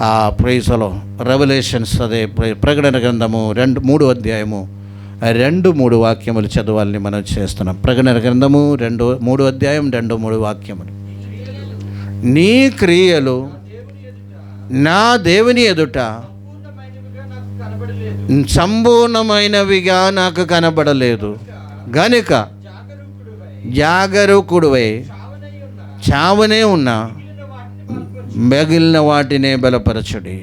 ఆ ప్రైజ్లో రెవల్యూషన్స్, అదే ప్రకటన గ్రంథము 3వ అధ్యాయము 2-3 వాక్యములు చదవాలని మనం చేస్తున్నాం. ప్రకటన గ్రంథము 3వ అధ్యాయం 2-3 వాక్యములు. నీ క్రియలు నా దేవుని ఎదుట సంపూర్ణమైనవిగా నాకు కనబడలేదు గనుక జాగరూకుడివై చావనే ఉన్నా మిగిలిన వాటినే బలపరచుడి.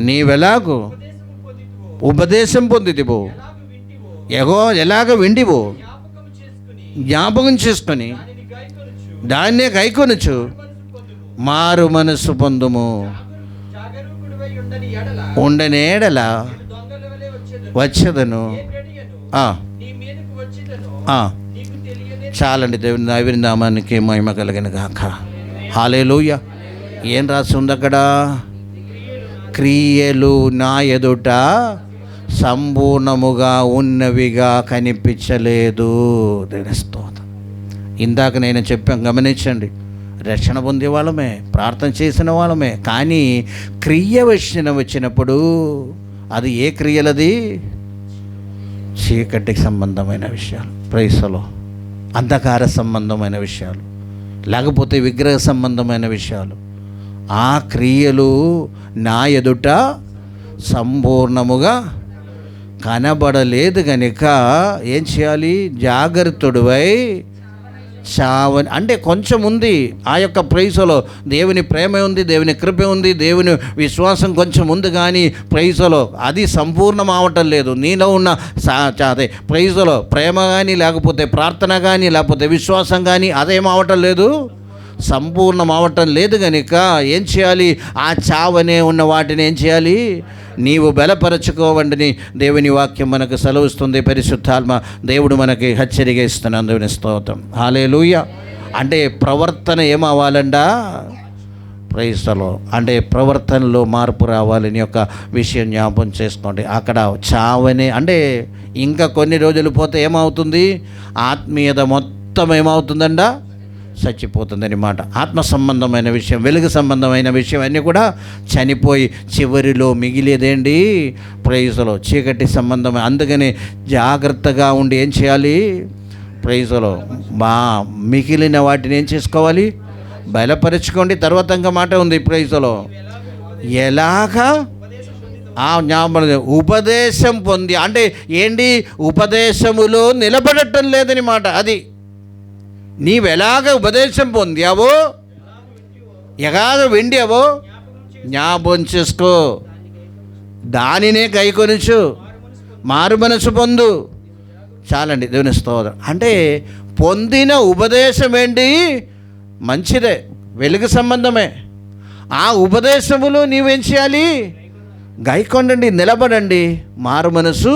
నీవెలాగూ ఉపదేశం పొందితివో, ఎలాగ వింటివో జ్ఞాపకం చేసుకొని దాన్నే కైకొనుచు మారు మనసు పొందుము. ఉండనేడల వచ్చేదను. చాలండి. దేవుని నామానికి మహిమ కలిగిన గాక. హల్లెలూయా. ఏం రాసి ఉంది అక్కడ? క్రియలు నా ఎదుట సంపూర్ణముగా ఉన్నవిగా కనిపించలేదు. దేవుని స్తోత్రం. ఇందాక నేను చెప్పాను, గమనించండి. రక్షణ పొందే వాళ్ళమే, ప్రార్థన చేసిన వాళ్ళమే, కానీ క్రియ వచ్చినప్పుడు అది ఏ క్రియలది? చీకటికి సంబంధమైన విషయాలు, ప్రైసలో అంధకార సంబంధమైన విషయాలు, లేకపోతే విగ్రహ సంబంధమైన విషయాలు. ఆ క్రియలు నా ఎదుట సంపూర్ణముగా కనబడలేదు కనుక ఏం చేయాలి? జాగ్రత్తడువై చావని. అంటే కొంచెం ఉంది ఆ యొక్క ప్రైజలో. దేవుని ప్రేమ ఉంది, దేవుని కృప ఉంది, దేవుని విశ్వాసం కొంచెం ఉంది, కానీ ప్రైజలో అది సంపూర్ణం అవటం లేదు. నీలో ఉన్న అదే ప్రైజలో ప్రేమ కానీ, లేకపోతే ప్రార్థన కానీ, లేకపోతే విశ్వాసం కానీ అదేం అవటం లేదు, సంపూర్ణం అవటం లేదు కనుక ఏం చేయాలి? ఆ చావనే ఉన్న వాటిని ఏం చేయాలి? నీవు బలపరచుకోవండిని దేవుని వాక్యం మనకు సెలవుస్తుంది. పరిశుద్ధాత్మ దేవుడు మనకి హెచ్చరిక ఇస్తున్నాను. దేవుని స్తోత్రం. హల్లెలూయా. అంటే ప్రవర్తన ఏమవ్వాలండా? ప్రైజ్లో అంటే ప్రవర్తనలో మార్పు రావాలని యొక్క విషయం జ్ఞాపకం చేసుకోండి. అక్కడ చావనే అంటే ఇంకా కొన్ని రోజులు పోతే ఏమవుతుంది? ఆత్మీయత మొత్తం ఏమవుతుందండా? చచ్చిపోతుందని మాట. ఆత్మ సంబంధమైన విషయం, వెలుగు సంబంధమైన విషయం అన్నీ కూడా చనిపోయి చివరిలో మిగిలేదేంటి? ప్రైజ్లో చీకటి సంబంధం. అందుకని జాగ్రత్తగా ఉండి ఏం చేయాలి? ప్రైజ్లో మిగిలిన వాటిని ఏం చేసుకోవాలి? బలపరుచుకోండి. తర్వాత ఇంకా మాట ఉంది ప్రైజ్లో. ఎలాగా ఉపదేశం పొంది, అంటే ఏంటి? ఉపదేశములో నిలబడటం లేదని మాట. అది నీవెలాగ ఉపదేశం పొందావో, ఎలాగ విండావో జ్ఞాపకం చేసుకో, దానినే కైకొనుచు మారు మనసు పొందు. చాలండి. దేవుని స్తోత్రం. అంటే పొందిన ఉపదేశం ఏంటి? మంచిదే, వెలుగు సంబంధమే. ఆ ఉపదేశములో నీవేం చేయాలి? గైకొండండి, నిలబడండి, మారు మనసు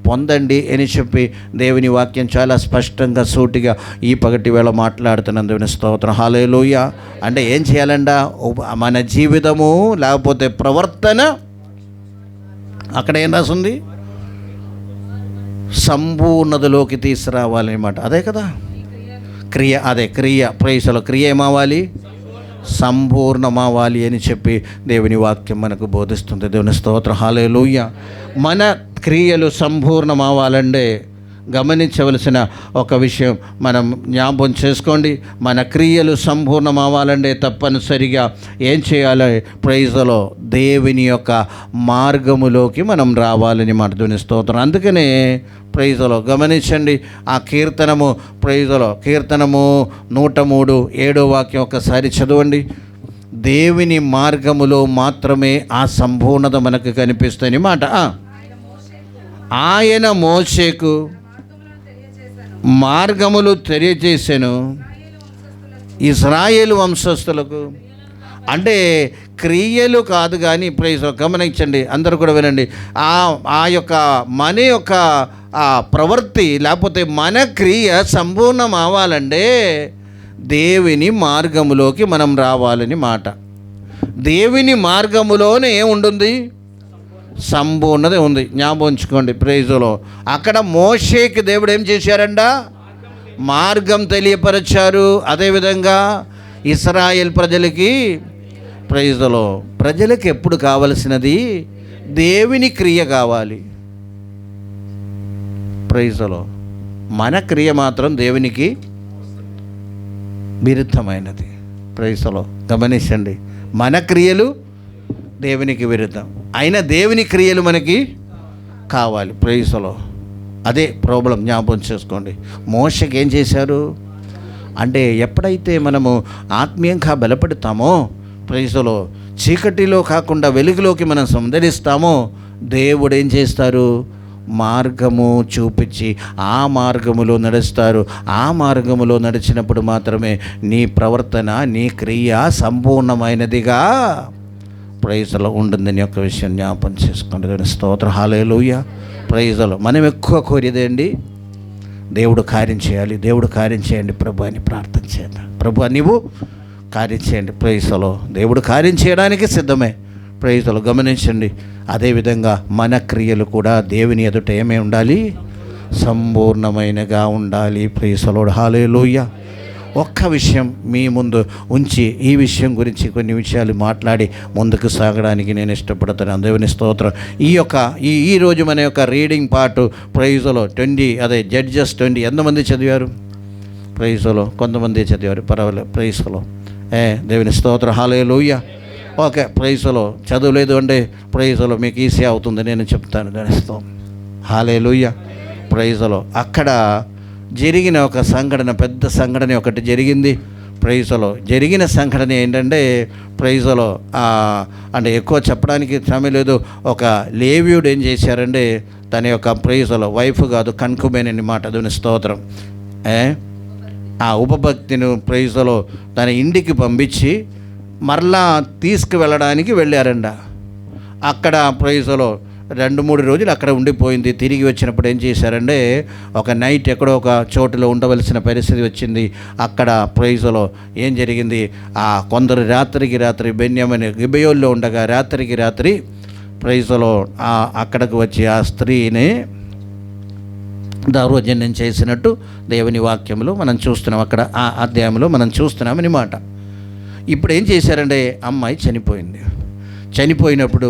పొందండి అని చెప్పి దేవుని వాక్యం చాలా స్పష్టంగా సూటిగా ఈ పగటి వేళ మాట్లాడుతున్నాను. దేవుని స్తోత్రం. హల్లెలూయా. అంటే ఏం చేయాలంట? మన జీవితము లేకపోతే ప్రవర్తన అక్కడ ఏం రాసింది? సంపూర్ణతలోకి తీసుకురావాలన్నమాట. అదే కదా క్రియ. అదే క్రియ. ప్రైసలో క్రియ ఏమవ్వాలి? సంపూర్ణమవ్వాలి అని చెప్పి దేవుని వాక్యం మనకు బోధిస్తుంది. దేవుని స్తోత్రం. హల్లెలూయా. మన క్రియలు సంపూర్ణమవ్వాలంటే గమనించవలసిన ఒక విషయం మనం జ్ఞాపకం చేసుకోండి. మన క్రియలు సంపూర్ణమవ్వాలంటే తప్పనిసరిగా ఏం చేయాలి? ప్రైజ్లో దేవుని యొక్క మార్గములోకి మనం రావాలని మాట. దేవుని స్తోత్రం. అందుకనే ప్రైజ్లో గమనించండి. ఆ కీర్తనము, ప్రైజ్లో కీర్తనము 103 7వ వాక్యం ఒకసారి చదవండి. దేవుని మార్గములో మాత్రమే ఆ సంపూర్ణత మనకు కనిపిస్తుంది మాట. ఆయన మోషేకు మార్గములు తెలియజేసాను ఇశ్రాయేలు వంశస్థులకు. అంటే క్రియలు కాదు కానీ ప్రైజ్ గమనించండి, అందరూ కూడా వినండి. ఆ యొక్క మన యొక్క ప్రవృత్తి లేకపోతే మన క్రియ సంపూర్ణం అవ్వాలంటే దేవుని మార్గములోకి మనం రావాలని మాట. దేవుని మార్గములోనే ఏముంటుంది? సంపూర్ణత ఉంది. జ్ఞాపకం ఉంచుకోండి. ప్రైజ్లో అక్కడ మోషేకి దేవుడు ఏం చేశారంట? మార్గం తెలియపరిచారు. అదేవిధంగా ఇశ్రాయేల్ ప్రజలకి ప్రైజ్లో ప్రజలకు ఎప్పుడు కావలసినది దేవుని క్రియ కావాలి. ప్రైజ్లో మన క్రియ మాత్రం దేవునికి విరుద్ధమైనది. ప్రైజ్లో గమనించండి, మన క్రియలు దేవునికి విరుద్ధం, అయినా దేవుని క్రియలు మనకి కావాలి. ప్రైజ్లో అదే ప్రాబ్లం, జ్ఞాపకం చేసుకోండి. మోషకి ఏం చేశారు అంటే, ఎప్పుడైతే మనము ఆత్మీయంగా బలపడతామో, ప్రైజ్లో చీకటిలో కాకుండా వెలుగులోకి మనం సందడిస్తామో, దేవుడు ఏం చేస్తారు, మార్గము చూపించి ఆ మార్గములో నడుస్తారు. ఆ మార్గములో నడిచినప్పుడు మాత్రమే నీ ప్రవర్తన, నీ క్రియ సంపూర్ణమైనదిగా ప్రైజ్లో ఉంటుందని ఒక విషయం జ్ఞాపకం చేసుకోండి. స్తోత్ర హల్లెలూయా. ప్రైజ్లో మనం ఎక్కువ కోరేదేంటి, దేవుడు కార్యం చేయాలి, దేవుడు కార్యం చేయండి ప్రభు అని ప్రార్థన చేద్దాం. ప్రభు నీవు కార్యం చేయండి. ప్రైజ్లో దేవుడు కార్యం చేయడానికి సిద్ధమే. ప్రైజ్లో గమనించండి. అదేవిధంగా మన క్రియలు కూడా దేవుని ఎదుట ఏమై ఉండాలి, సంపూర్ణమైనగా ఉండాలి. ప్రైజ్లో హల్లెలూయా. ఒక్క విషయం మీ ముందు ఉంచి ఈ విషయం గురించి కొన్ని విషయాలు మాట్లాడి ముందుకు సాగడానికి నేను ఇష్టపడుతున్నాను. దేవుని స్తోత్రం. ఈరోజు మన యొక్క రీడింగ్ పార్ట్ ప్రైజ్లో 20, అదే జడ్జెస్ 20. ఎంతమంది చదివారు? ప్రైజ్లో కొంతమంది చదివారు, పర్వాలేదు. ప్రైజ్లో దేవుని స్తోత్రం హల్లెలూయా. ఓకే, ప్రైజ్లో చదవలేదు అంటే ప్రైజ్లో మీకు ఈజీ అవుతుంది, నేను చెప్తాను. దేవుని స్తోత్రం హల్లెలూయా. ప్రైజ్లో అక్కడ జరిగిన ఒక సంఘటన, పెద్ద సంఘటన ఒకటి జరిగింది. ప్రైజ్లో జరిగిన సంఘటన ఏంటంటే, ప్రైజ్లో అంటే ఎక్కువ చెప్పడానికి సమయం లేదు. ఒక లేవీయుడు ఏం చేశారంటే, తన యొక్క ప్రైజ్లో వైఫ్ కాదు, కన్కుబేన్ అని మాట. దేవుని స్తోత్రం. ఆ ఉపభక్తిని ప్రైజ్లో తన ఇంటికి పంపించి మరలా తీసుకువెళ్ళడానికి వెళ్ళారంట. అక్కడ ప్రైజ్లో 2-3 రోజులు అక్కడ ఉండిపోయింది. తిరిగి వచ్చినప్పుడు ఏం చేశారంటే, ఒక నైట్ ఎక్కడో ఒక చోటులో ఉండవలసిన పరిస్థితి వచ్చింది. అక్కడ ప్రైజ్లో ఏం జరిగింది, కొందరు రాత్రికి రాత్రి బెన్యామీను గిబెయోల్లో ఉండగా రాత్రికి రాత్రి ప్రైజ్లో అక్కడికి వచ్చి ఆ స్త్రీని దౌర్జన్యం చేసినట్టు దేవుని వాక్యంలో మనం చూస్తున్నాం. అక్కడ ఆ అధ్యాయంలో మనం చూస్తున్నామని మాట. ఇప్పుడు ఏం చేశారంటే, అమ్మాయి చనిపోయింది. చనిపోయినప్పుడు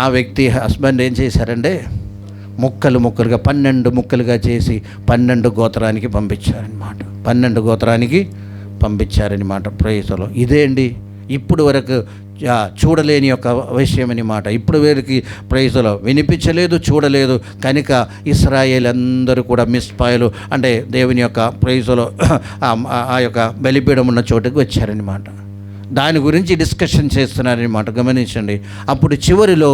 ఆ వ్యక్తి హస్బెండ్ ఏం చేశారంటే, ముక్కలుగా 12 ముక్కలుగా చేసి 12 గోత్రానికి పంపించారనమాట. 12 గోత్రానికి పంపించారనమాట. ప్రైజ్లో ఇదే అండి ఇప్పుడు వరకు చూడలేని ఒక విషయం అనమాట. ఇప్పుడు వీరికి ప్రైజ్లో వినిపించలేదు, చూడలేదు. కనుక ఇశ్రాయేల్ అందరూ కూడా మిస్పాయలు అంటే దేవుని యొక్క ప్రైజ్లో ఆ యొక్క బలిపీఠం ఉన్న చోటుకు వచ్చారనమాట. దాని గురించి డిస్కషన్ చేస్తున్నారనమాట. గమనించండి. అప్పుడు చివరిలో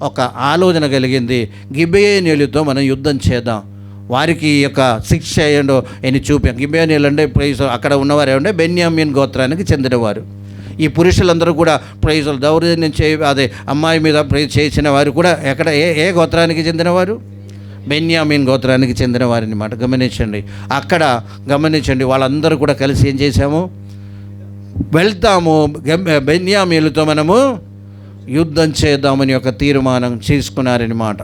ఒక ఆలోచన కలిగింది, గిబెయోనీయులతో మనం యుద్ధం చేద్దాం, వారికి యొక్క శిక్ష ఏంటో అని చూపాం. గిబెయోనీయులు అంటే ప్రైజ్ అక్కడ ఉన్నవారు ఏమంటే బెన్యామీన్ గోత్రానికి చెందినవారు. ఈ పురుషులందరూ కూడా ప్రైజులు దౌర్జన్యం అదే అమ్మాయి మీద ప్రైజ్ చేసిన వారు కూడా ఎక్కడ ఏ గోత్రానికి చెందినవారు? బెన్యామీన్ గోత్రానికి చెందిన వారిని మాట. గమనించండి. అక్కడ గమనించండి, వాళ్ళందరూ కూడా కలిసి ఏం చేశాము, వెళ్తాము, బెన్యామీలతో మనము యుద్ధం చేద్దామని ఒక తీర్మానం చేసుకున్నారని మాట.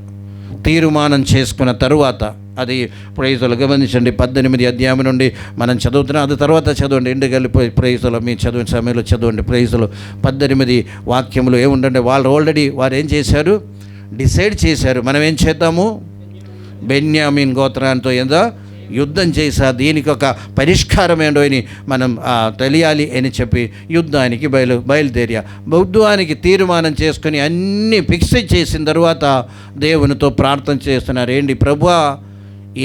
తీర్మానం చేసుకున్న తరువాత అది ప్రైజులు గమనించండి. 18 అధ్యాయం నుండి మనం చదువుతున్నాం. అది తర్వాత చదవండి, ఇంటికి వెళ్ళిపోయి ప్రైజులు మీ చదివిన సమయంలో చదవండి. ప్రైజులు 18 వాక్యములు ఏముండండి, వాళ్ళు ఆల్రెడీ వారు ఏం చేశారు, డిసైడ్ చేశారు, మనం ఏం చేద్దాము, బెన్యామీన్ గోత్రాంతో ఏదో యుద్ధం చేసా, దీనికి ఒక పరిష్కారం ఏంటో అని మనం తెలియాలి అని చెప్పి యుద్ధానికి బయలుదేరా. యుద్ధానికి తీర్మానం చేసుకుని అన్నీ ఫిక్స్ చేసిన తర్వాత దేవునితో ప్రార్థన చేస్తున్నారు. ఏంటి ప్రభువా,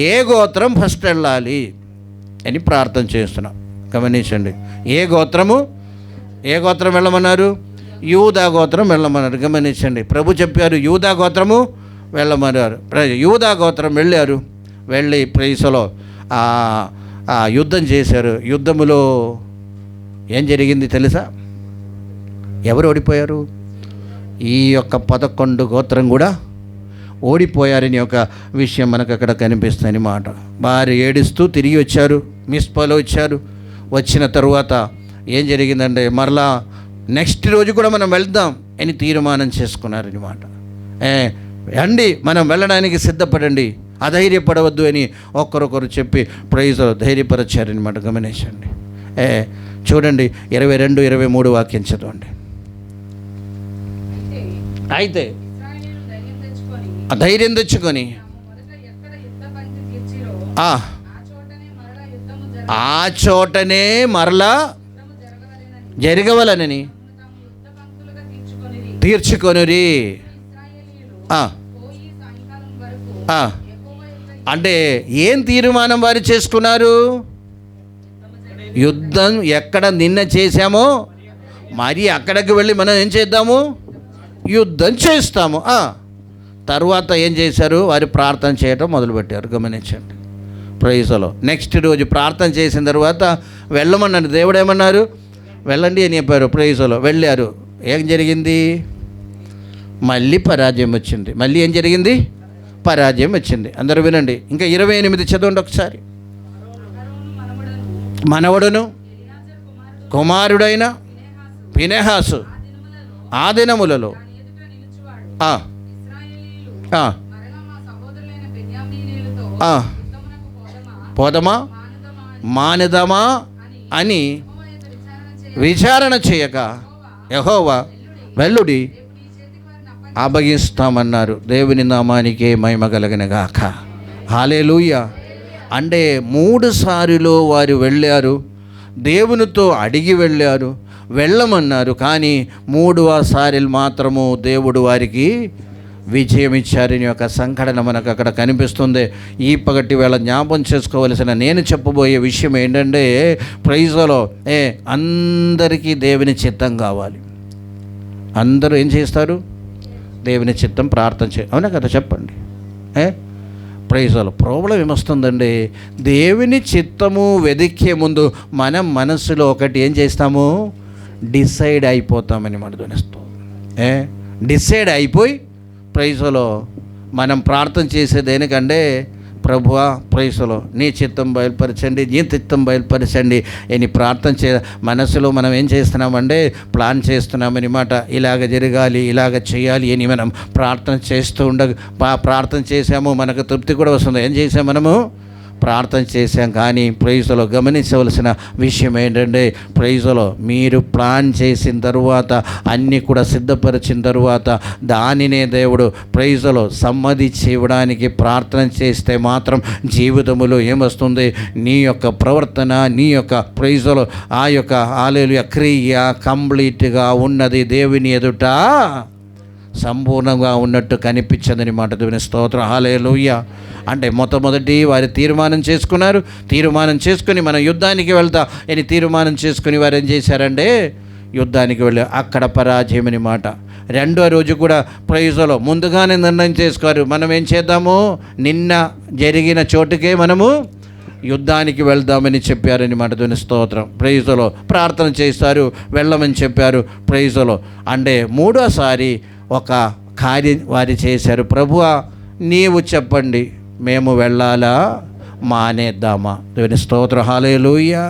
ఏ గోత్రం ఫస్ట్ వెళ్ళాలి అని ప్రార్థన చేస్తున్నాం. గమనించండి. ఏ గోత్రం వెళ్ళమన్నారు? యూదా గోత్రం వెళ్ళమన్నారు. గమనించండి. ప్రభు చెప్పారు యూదా గోత్రము వెళ్ళమన్నారు. యూదా గోత్రం వెళ్ళి ప్రైసలో యుద్ధం చేశారు. యుద్ధములో ఏం జరిగింది తెలుసా? ఎవరు ఓడిపోయారు? ఈ యొక్క 11 గోత్రం కూడా ఓడిపోయారని ఒక విషయం మనకు అక్కడ కనిపిస్తుంది మాట. వారు ఏడుస్తూ తిరిగి వచ్చారు, మిస్పాలో వచ్చారు. వచ్చిన తరువాత ఏం జరిగిందంటే, మరలా నెక్స్ట్ రోజు కూడా మనం వెళ్దాం అని తీర్మానం చేసుకున్నారనమాట. అండి మనం వెళ్ళడానికి సిద్ధపడండి, అధైర్యపడవద్దు అని ఒకరొకరు చెప్పి ప్రైజ్ ధైర్యపరచారనమాట. గమనించండి. చూడండి 22-23 వాక్యం చదవండి. అయితే ధైర్యం తెచ్చుకొని ఆ చోటనే మరలా జరగవలనని తీర్చుకొనిరి. అంటే ఏం తీర్మానం వారు చేసుకున్నారు? యుద్ధం ఎక్కడ నిన్న చేశామో మరి అక్కడికి వెళ్ళి మనం ఏం చేద్దాము? యుద్ధం చేస్తాము. తర్వాత ఏం చేశారు? వారు ప్రార్థన చేయటం మొదలుపెట్టారు. గమనించండి. ప్రైజ్లో నెక్స్ట్ రోజు ప్రార్థన చేసిన తర్వాత వెళ్ళమన్నారు. దేవుడు ఏమన్నారు? వెళ్ళండి అని చెప్పారు. ప్రైజ్లో వెళ్ళారు. ఏం జరిగింది? మళ్ళీ పరాజయం వచ్చింది. మళ్ళీ ఏం జరిగింది? పరాజయం వచ్చింది. అందరూ వినండి. ఇంకా 28 చదవండి ఒకసారి. మనవడును కుమారుడైన ఫినెహాసు ఆ దినములలో పోదమా మానదమా అని విచారణ చేయక యెహోవా వెళ్ళుడి అప్పగిస్తామన్నారు. దేవుని నామానికే మహిమ కలుగును గాక. హల్లెలూయా. అంటే 3 సార్లు వారు వెళ్ళారు, దేవునితో అడిగి వెళ్ళారు, వెళ్ళమన్నారు. కానీ 3వ సారి మాత్రము దేవుడు వారికి విజయం ఇచ్చారని ఒక సంఘటన మనకు అక్కడ కనిపిస్తుంది. ఈ పగటి వేళ జ్ఞాపం చేసుకోవలసిన నేను చెప్పబోయే విషయం ఏంటంటే, ప్రైజ్లో అందరికీ దేవుని చిత్తం కావాలి. అందరూ ఏం చేస్తారు? దేవుని చిత్తం ప్రార్థన అవునా కదా? చెప్పండి. ప్రైజ్లో ప్రాబ్లం ఏమొస్తుందండి? దేవుని చిత్తము వెదికే ముందు మనం మనసులో ఒకటి ఏం చేస్తాము? డిసైడ్ అయిపోతామని మన ధ్వనిస్తాం. డిసైడ్ అయిపోయి ప్రైజ్లో మనం ప్రార్థన చేసేది దేనికంటే, ప్రభువా ప్రైజ్లో నీ చిత్తం బయలుపరచండి, నీ చిత్తం బయలుపరచండి అని ప్రార్థన మనసులో మనం ఏం చేస్తున్నామంటే ప్లాన్ చేస్తున్నామని మాట. ఇలాగ జరగాలి, ఇలాగ చేయాలి అని మనం ప్రార్థన చేస్తూ ప్రార్థన చేసాము. మనకు తృప్తి కూడా వస్తుంది. ఏం చేసాం? మనము ప్రార్థన చేశాం. కానీ ప్రైజ్లో గమనించవలసిన విషయం ఏంటంటే, ప్రైజ్లో మీరు ప్లాన్ చేసిన తరువాత అన్నీ కూడా సిద్ధపరిచిన తరువాత దానినే దేవుడు ప్రైజ్లో సమ్మతించి ఇవ్వడానికి ప్రార్థన చేస్తే మాత్రం జీవితములో ఏమొస్తుంది? నీ యొక్క ప్రవర్తన, నీ యొక్క ప్రైజ్లో ఆ యొక్క హల్లెలూయా క్రియ కంప్లీట్గా ఉన్నది, దేవుని ఎదుట సంపూర్ణంగా ఉన్నట్టు కనిపించదని మాట. దేవుని స్తోత్రం. హల్లెలూయా. అంటే మొట్టమొదటి వారు తీర్మానం చేసుకున్నారు. తీర్మానం చేసుకుని మనం యుద్ధానికి వెళ్తాం అని తీర్మానం చేసుకుని వారు ఏం చేశారంటే యుద్ధానికి వెళ్ళి అక్కడ పరాజయం అని మాట. 2వ రోజు కూడా ప్రైజ్లో ముందుగానే నిర్ణయం చేసుకోరు. మనం ఏం చేద్దాము? నిన్న జరిగిన చోటుకే మనము యుద్ధానికి వెళ్దామని చెప్పారని మాట. దేవుని స్తోత్రం. ప్రైజ్లో ప్రార్థన చేస్తారు, వెళ్ళమని చెప్పారు. ప్రైజ్లో అంటే 3వసారి ఒక కార్యం వారు చేశారు. ప్రభువా నీవు చెప్పండి, మేము వెళ్ళాలా మానేద్దామా? దేవుని స్తోత్రం. హల్లెలూయా.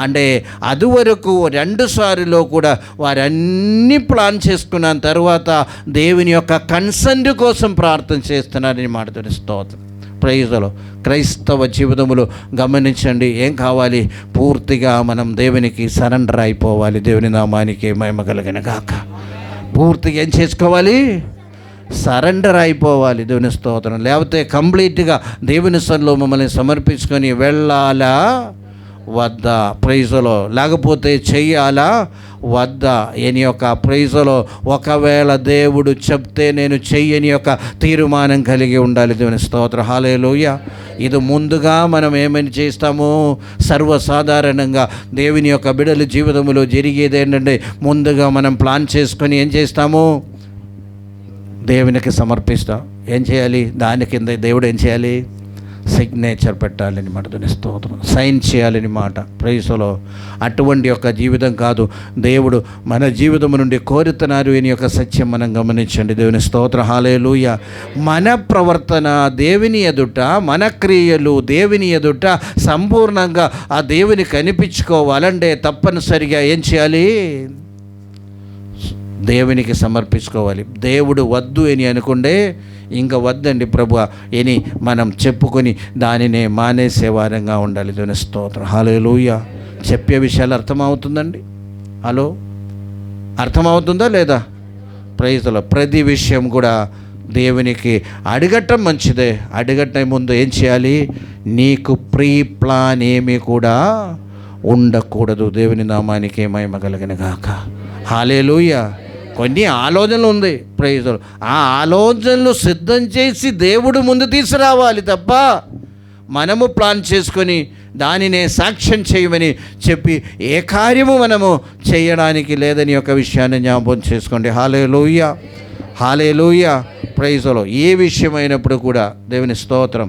అంటే అదివరకు 2 సార్లు కూడా వారన్నీ ప్లాన్ చేసుకున్న తర్వాత దేవుని యొక్క కన్సెంట్ కోసం ప్రార్థన చేస్తున్నారని మాట. దేవుని స్తోత్రం. ప్రైజ్లో క్రైస్తవ జీవితంలో గమనించండి, ఏం కావాలి? పూర్తిగా మనం దేవునికి సరెండర్ అయిపోవాలి. దేవుని నామానికి మహిమ కలుగును గాక. పూర్తిగా ఏం చేసుకోవాలి? సరెండర్ అయిపోవాలి. దేవుని స్తోత్రం. లేకపోతే కంప్లీట్గా దేవుని సన్నిధిలో మమ్మల్ని సమర్పించుకొని వెళ్ళాలా వద్దా? ప్రైజ్లో లేకపోతే చెయ్యాలా వద్దా అని యొక్క ప్రైజ్లో ఒకవేళ దేవుడు చెప్తే నేను చెయ్యని యొక్క తీర్మానం కలిగి ఉండాలి. దేవుని స్తోత్రం. హల్లెలూయా. ఇది ముందుగా మనం ఏమని చేస్తాము? సర్వసాధారణంగా దేవుని యొక్క బిడ్డల జీవితంలో జరిగేది ఏంటంటే, ముందుగా మనం ప్లాన్ చేసుకొని ఏం చేస్తాము? దేవునికి సమర్పిస్తాం. ఏం చేయాలి? దాని కింద దేవుడు ఏం చేయాలి? సిగ్నేచర్ పెట్టాలని మాట. దేవుని స్తోత్రం. సైన్ చేయాలని మాట. ప్రైజ్లో అటువంటి యొక్క జీవితం కాదు దేవుడు మన జీవితం నుండి కోరుతున్నారు అని యొక్క సత్యం మనం గమనించండి. దేవుని స్తోత్రం. హల్లెలూయా. మన ప్రవర్తన దేవుని ఎదుట, మన క్రియలు దేవుని ఎదుట సంపూర్ణంగా ఆ దేవుని కనిపించుకోవాలంటే తప్పనిసరిగా ఏం చేయాలి? దేవునికి సమర్పించుకోవాలి. దేవుడు వద్దు అని అనుకుంటే ఇంకా వద్దండి ప్రభు అని మనం చెప్పుకొని దానినే మానేసే వారంగా ఉండాలి. దేవుని స్తోత్రం. హల్లెలూయా. చెప్పే విషయాలు అర్థమవుతుందండి? హలో, అర్థమవుతుందా లేదా? ప్రైజ్లో ప్రతి విషయం కూడా దేవునికి అడగటం మంచిదే. అడగటం ముందు ఏం చేయాలి? నీకు ప్రీ ప్లాన్ ఏమీ కూడా ఉండకూడదు. దేవుని నామానికి మహిమ కలుగును గాక. హల్లెలూయా. కొన్ని ఆలోచనలు ఉంది ప్రైజ్. ఆ ఆలోచనలు సిద్ధం చేసి దేవుడు ముందు తీసుకురావాలి తప్ప మనము ప్లాన్ చేసుకొని దానినే సాక్ష్యం చేయమని చెప్పి ఏ కార్యము మనము చేయడానికి లేదని ఒక విషయాన్ని జ్ఞాపకం చేసుకోండి. హల్లెలూయా, హల్లెలూయా. ప్రైజ్లో ఏ విషయమైనప్పుడు కూడా దేవుని స్తోత్రం.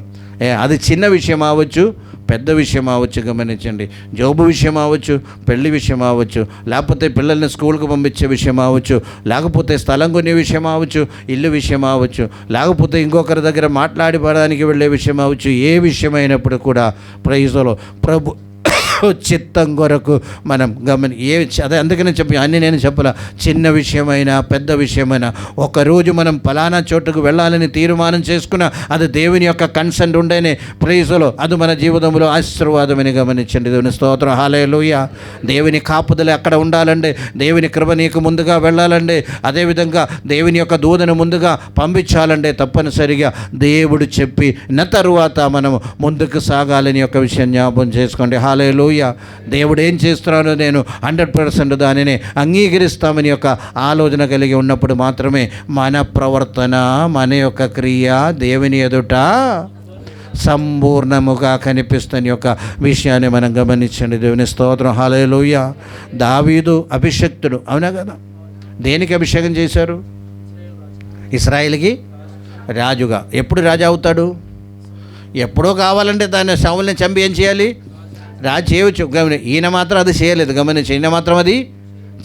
అది చిన్న విషయం అవ్వచ్చు, పెద్ద విషయం అవ్వచ్చు. గమనించండి, జాబ్ విషయం అవ్వచ్చు, పెళ్లి విషయం అవ్వచ్చు, లేకపోతే పిల్లల్ని స్కూల్కి పంపించే విషయం అవ్వచ్చు, లేకపోతే స్థలం కొనే విషయం అవ్వచ్చు, ఇల్లు విషయం అవ్వచ్చు, లేకపోతే ఇంకొకరి దగ్గర మాట్లాడిపోవడానికి వెళ్ళే విషయం అవ్వచ్చు. ఏ విషయమైనప్పుడు కూడా ప్రైజ్లో ప్రభు చిత్తం కొరకు మనం అదే అందుకనే అన్నీ నేను చెప్పలా. చిన్న విషయమైనా పెద్ద విషయమైనా ఒకరోజు మనం ఫలానా చోటుకు వెళ్ళాలని తీర్మానం చేసుకున్న అది దేవుని యొక్క కన్సెంట్ ఉండేనే ప్రైజ్లో అది మన జీవితంలో ఆశీర్వాదమని గమనించండి. దేవుని స్తోత్రం. హల్లెలూయా. దేవుని కాపుదల అక్కడ ఉండాలండి. దేవుని కృప నీకు ముందుగా వెళ్ళాలండి. అదేవిధంగా దేవుని యొక్క దూతను ముందుగా పంపించాలండి. తప్పనిసరిగా దేవుడు చెప్పిన తరువాత మనం ముందుకు సాగాలని ఒక విషయం జ్ఞాపకం చేసుకోండి. హల్లెలూయా. దేవుడు ఏం చేస్తున్నానో నేను 100% దానిని అంగీకరిస్తామని యొక్క ఆలోచన కలిగి ఉన్నప్పుడు మాత్రమే మన ప్రవర్తన, మన యొక్క క్రియ దేవుని ఎదుట సంపూర్ణముగా కనిపిస్తున్న యొక్క విషయాన్ని మనం గమనించండి. దేవుని స్తోత్రం. హల్లెలూయా. దావీదు అభిషక్తుడు, అవునా కదా? దేనికి అభిషేకం చేశారు? ఇశ్రాయేలుకి రాజుగా. ఎప్పుడు రాజు అవుతాడు? ఎప్పుడో కావాలంటే దాన్ని సౌలుని చంపి ఏం చేయాలి? రాజు చేయవచ్చు. ఈయన మాత్రం అది చేయలేదు. గమనించి ఈయన మాత్రం అది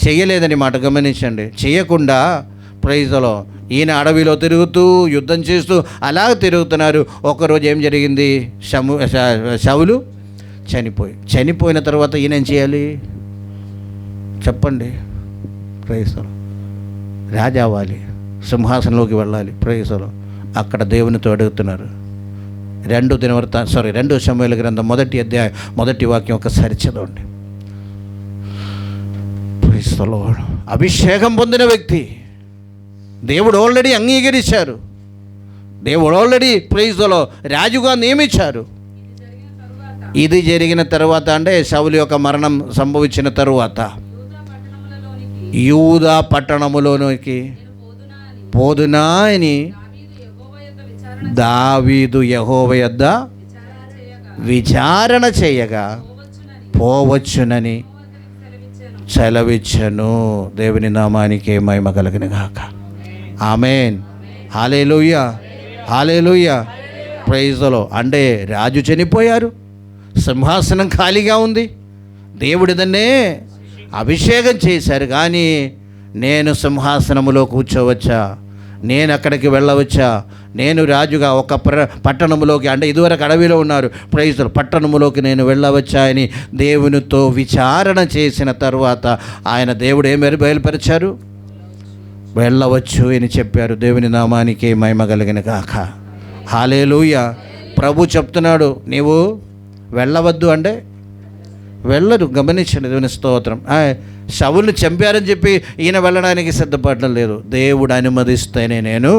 చేయలేదని మాట గమనించండి. చేయకుండా ప్రైజ్లో ఈయన అడవిలో తిరుగుతూ యుద్ధం చేస్తూ అలా తిరుగుతున్నారు. ఒకరోజు ఏం జరిగింది? సౌలు చనిపోయిన తర్వాత ఈయన ఏం చేయాలి చెప్పండి? ప్రైజ్లో రాజు అవ్వాలి, సింహాసనంలోకి వెళ్ళాలి. ప్రైజ్లో అక్కడ దేవునితో అడుగుతున్నారు. 2 సమూయేలు గ్రంథం 1వ అధ్యాయం 1వ వాక్యం ఒకసారి చదవండి. Praise the Lord. అభిషేకం పొందిన వ్యక్తి దేవుడు ఆల్రెడీ అంగీకరించారు. దేవుడు ఆల్రెడీ ప్రైజ్లో రాజుగా నియమించారు. ఇది జరిగిన తర్వాత అంటే సౌలు యొక్క మరణం సంభవించిన తరువాత యూదా పట్టణములోనికి పోదునా అని దావీదు యెహోవా యొద్ద విచారణ చేయగా పోవచ్చునని సెలవిచ్చెను. దేవుని నామానికి మహిమ కలుగును గాక. ఆమేన్. హల్లెలూయా, హల్లెలూయా. ప్రైజ్లో అంటే రాజు చనిపోయారు, సింహాసనం ఖాళీగా ఉంది. దేవుడి దాన్నే అభిషేకం చేశారు. కానీ నేను సింహాసనములో కూర్చోవచ్చా? నేను అక్కడికి వెళ్ళవచ్చా? నేను రాజుగా ఒక పట్టణములోకి అంటే ఇదివరకు అడవిలో ఉన్నారు ప్రైజులు, పట్టణములోకి నేను వెళ్ళవచ్చా అని దేవునితో విచారణ చేసిన తర్వాత ఆయన దేవుడు ఏమి బయలుపరిచారు? వెళ్ళవచ్చు అని చెప్పారు. దేవుని నామానికి మహిమ కలిగిన గాక. హల్లెలూయా. ప్రభు చెప్తున్నాడు నీవు వెళ్ళవద్దు అంటే వెళ్ళరు. గమనించండి. దేవుని స్తోత్రం. సౌలుని చంపారని చెప్పి ఈయన వెళ్ళడానికి సిద్ధపడడం లేదు. దేవుడు అనుమతిస్తేనే నేను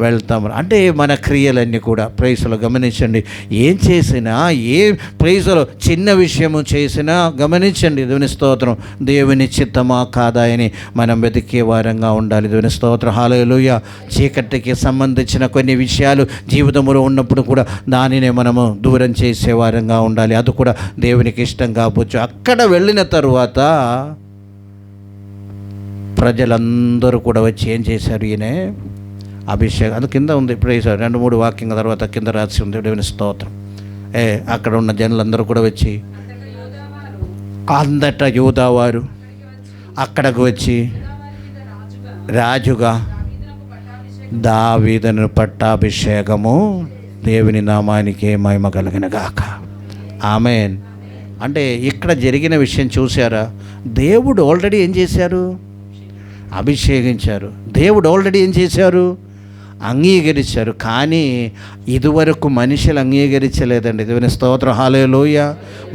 వెళ్తాము. అంటే మన క్రియలన్నీ కూడా ప్రైజ్లో గమనించండి. ఏం చేసినా ఏ ప్రైజ్లో చిన్న విషయము చేసినా గమనించండి. దేవుని స్తోత్రం. దేవుని చిత్తమా కాదా అని మనం వెతికే వారంగా ఉండాలి. దేవుని స్తోత్రం. హల్లెలూయా. చీకటికి సంబంధించిన కొన్ని విషయాలు జీవితంలో ఉన్నప్పుడు కూడా దానినే మనము దూరం చేసే వారంగా ఉండాలి. అది కూడా దేవునికి ఇష్టం కావచ్చు. అక్కడ వెళ్ళిన తరువాత ప్రజలందరూ కూడా వచ్చి ఏం చేశారు? ఈయనే అభిషేకం. అది కింద ఉంది ప్రైజ్ 2-3 వాక్యం తర్వాత కింద రాసి ఉంది. దేవుని స్తోత్రం. అక్కడ ఉన్న జనులందరూ కూడా వచ్చి అంతటా యూదావారు అక్కడకు వచ్చి రాజుగా దావీదును పట్టాభిషేకము. దేవుని నామానికి మహిమ కలిగిన గాక. ఆమేన్. అంటే ఇక్కడ జరిగిన విషయం చూసారా? దేవుడు ఆల్రెడీ ఏం చేశారు? అభిషేకించారు. దేవుడు ఆల్రెడీ ఏం చేశారు? అంగీకరించారు. కానీ ఇదివరకు మనుషులు అంగీకరించలేదండి. దేవుని స్తోత్రం. హల్లెలూయా.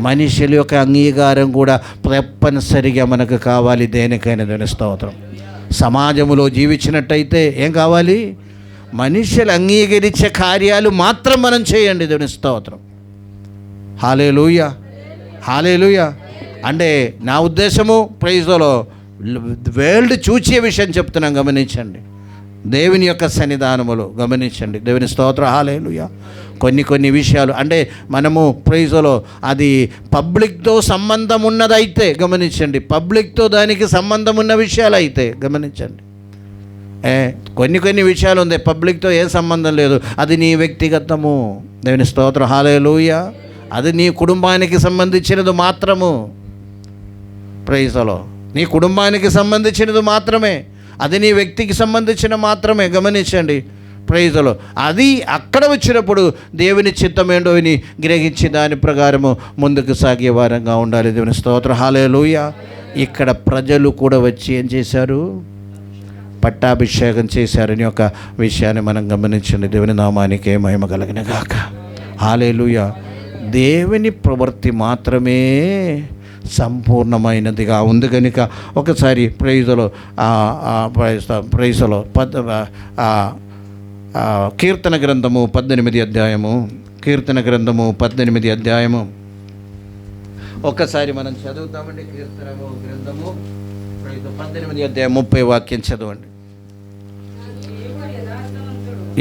మనుషుల యొక్క అంగీకారం కూడా తప్పనిసరిగా మనకు కావాలి దేనికైనా. దేవుని స్తోత్రం. సమాజంలో జీవించినట్టయితే ఏం కావాలి? మనుషులు అంగీకరించే కార్యాలు మాత్రం మనం చేయండి. దేవుని స్తోత్రం. హల్లెలూయా, హల్లెలూయా. అంటే నా ఉద్దేశము ప్రైజ్లో వరల్డ్ చూచే విషయం చెప్తున్నాం, గమనించండి. దేవుని యొక్క సన్నిధానములు గమనించండి. దేవుని స్తోత్రం. హల్లెలూయా. కొన్ని విషయాలు అంటే మనము ప్రైజ్లో అది పబ్లిక్తో సంబంధం ఉన్నదైతే గమనించండి, పబ్లిక్తో దానికి సంబంధం ఉన్న విషయాలు అయితే గమనించండి. కొన్ని విషయాలు ఉంది పబ్లిక్తో ఏం సంబంధం లేదు, అది నీ వ్యక్తిగతము. దేవుని స్తోత్రం. హల్లెలూయా. అది నీ కుటుంబానికి సంబంధించినది మాత్రము. ప్రైజ్లో నీ కుటుంబానికి సంబంధించినది మాత్రమే, అది నీ వ్యక్తికి సంబంధించిన మాత్రమే. గమనించండి ప్రైజ్లో. అది అక్కడ వచ్చినప్పుడు దేవుని చిత్తమేంటో అని గ్రహించి దాని ప్రకారము ముందుకు సాగే వారంగా ఉండాలి. దేవుని స్తోత్రం. హల్లెలూయా. ఇక్కడ ప్రజలు కూడా వచ్చి ఏం చేశారు? పట్టాభిషేకం చేశారని ఒక విషయాన్ని మనం గమనించండి. దేవుని నామానికి మహిమ కలుగును గాక. హల్లెలూయా. దేవుని ప్రవృత్తి మాత్రమే సంపూర్ణమైనదిగా ఉంది కనుక ఒకసారి ప్రైజ్లో కీర్తన గ్రంథము 18 అధ్యాయము, కీర్తన గ్రంథము 18 అధ్యాయము ఒక్కసారి మనం చదువుతామండి. కీర్తన గ్రంథము 18 అధ్యాయం 30 వాక్యం చదవండి.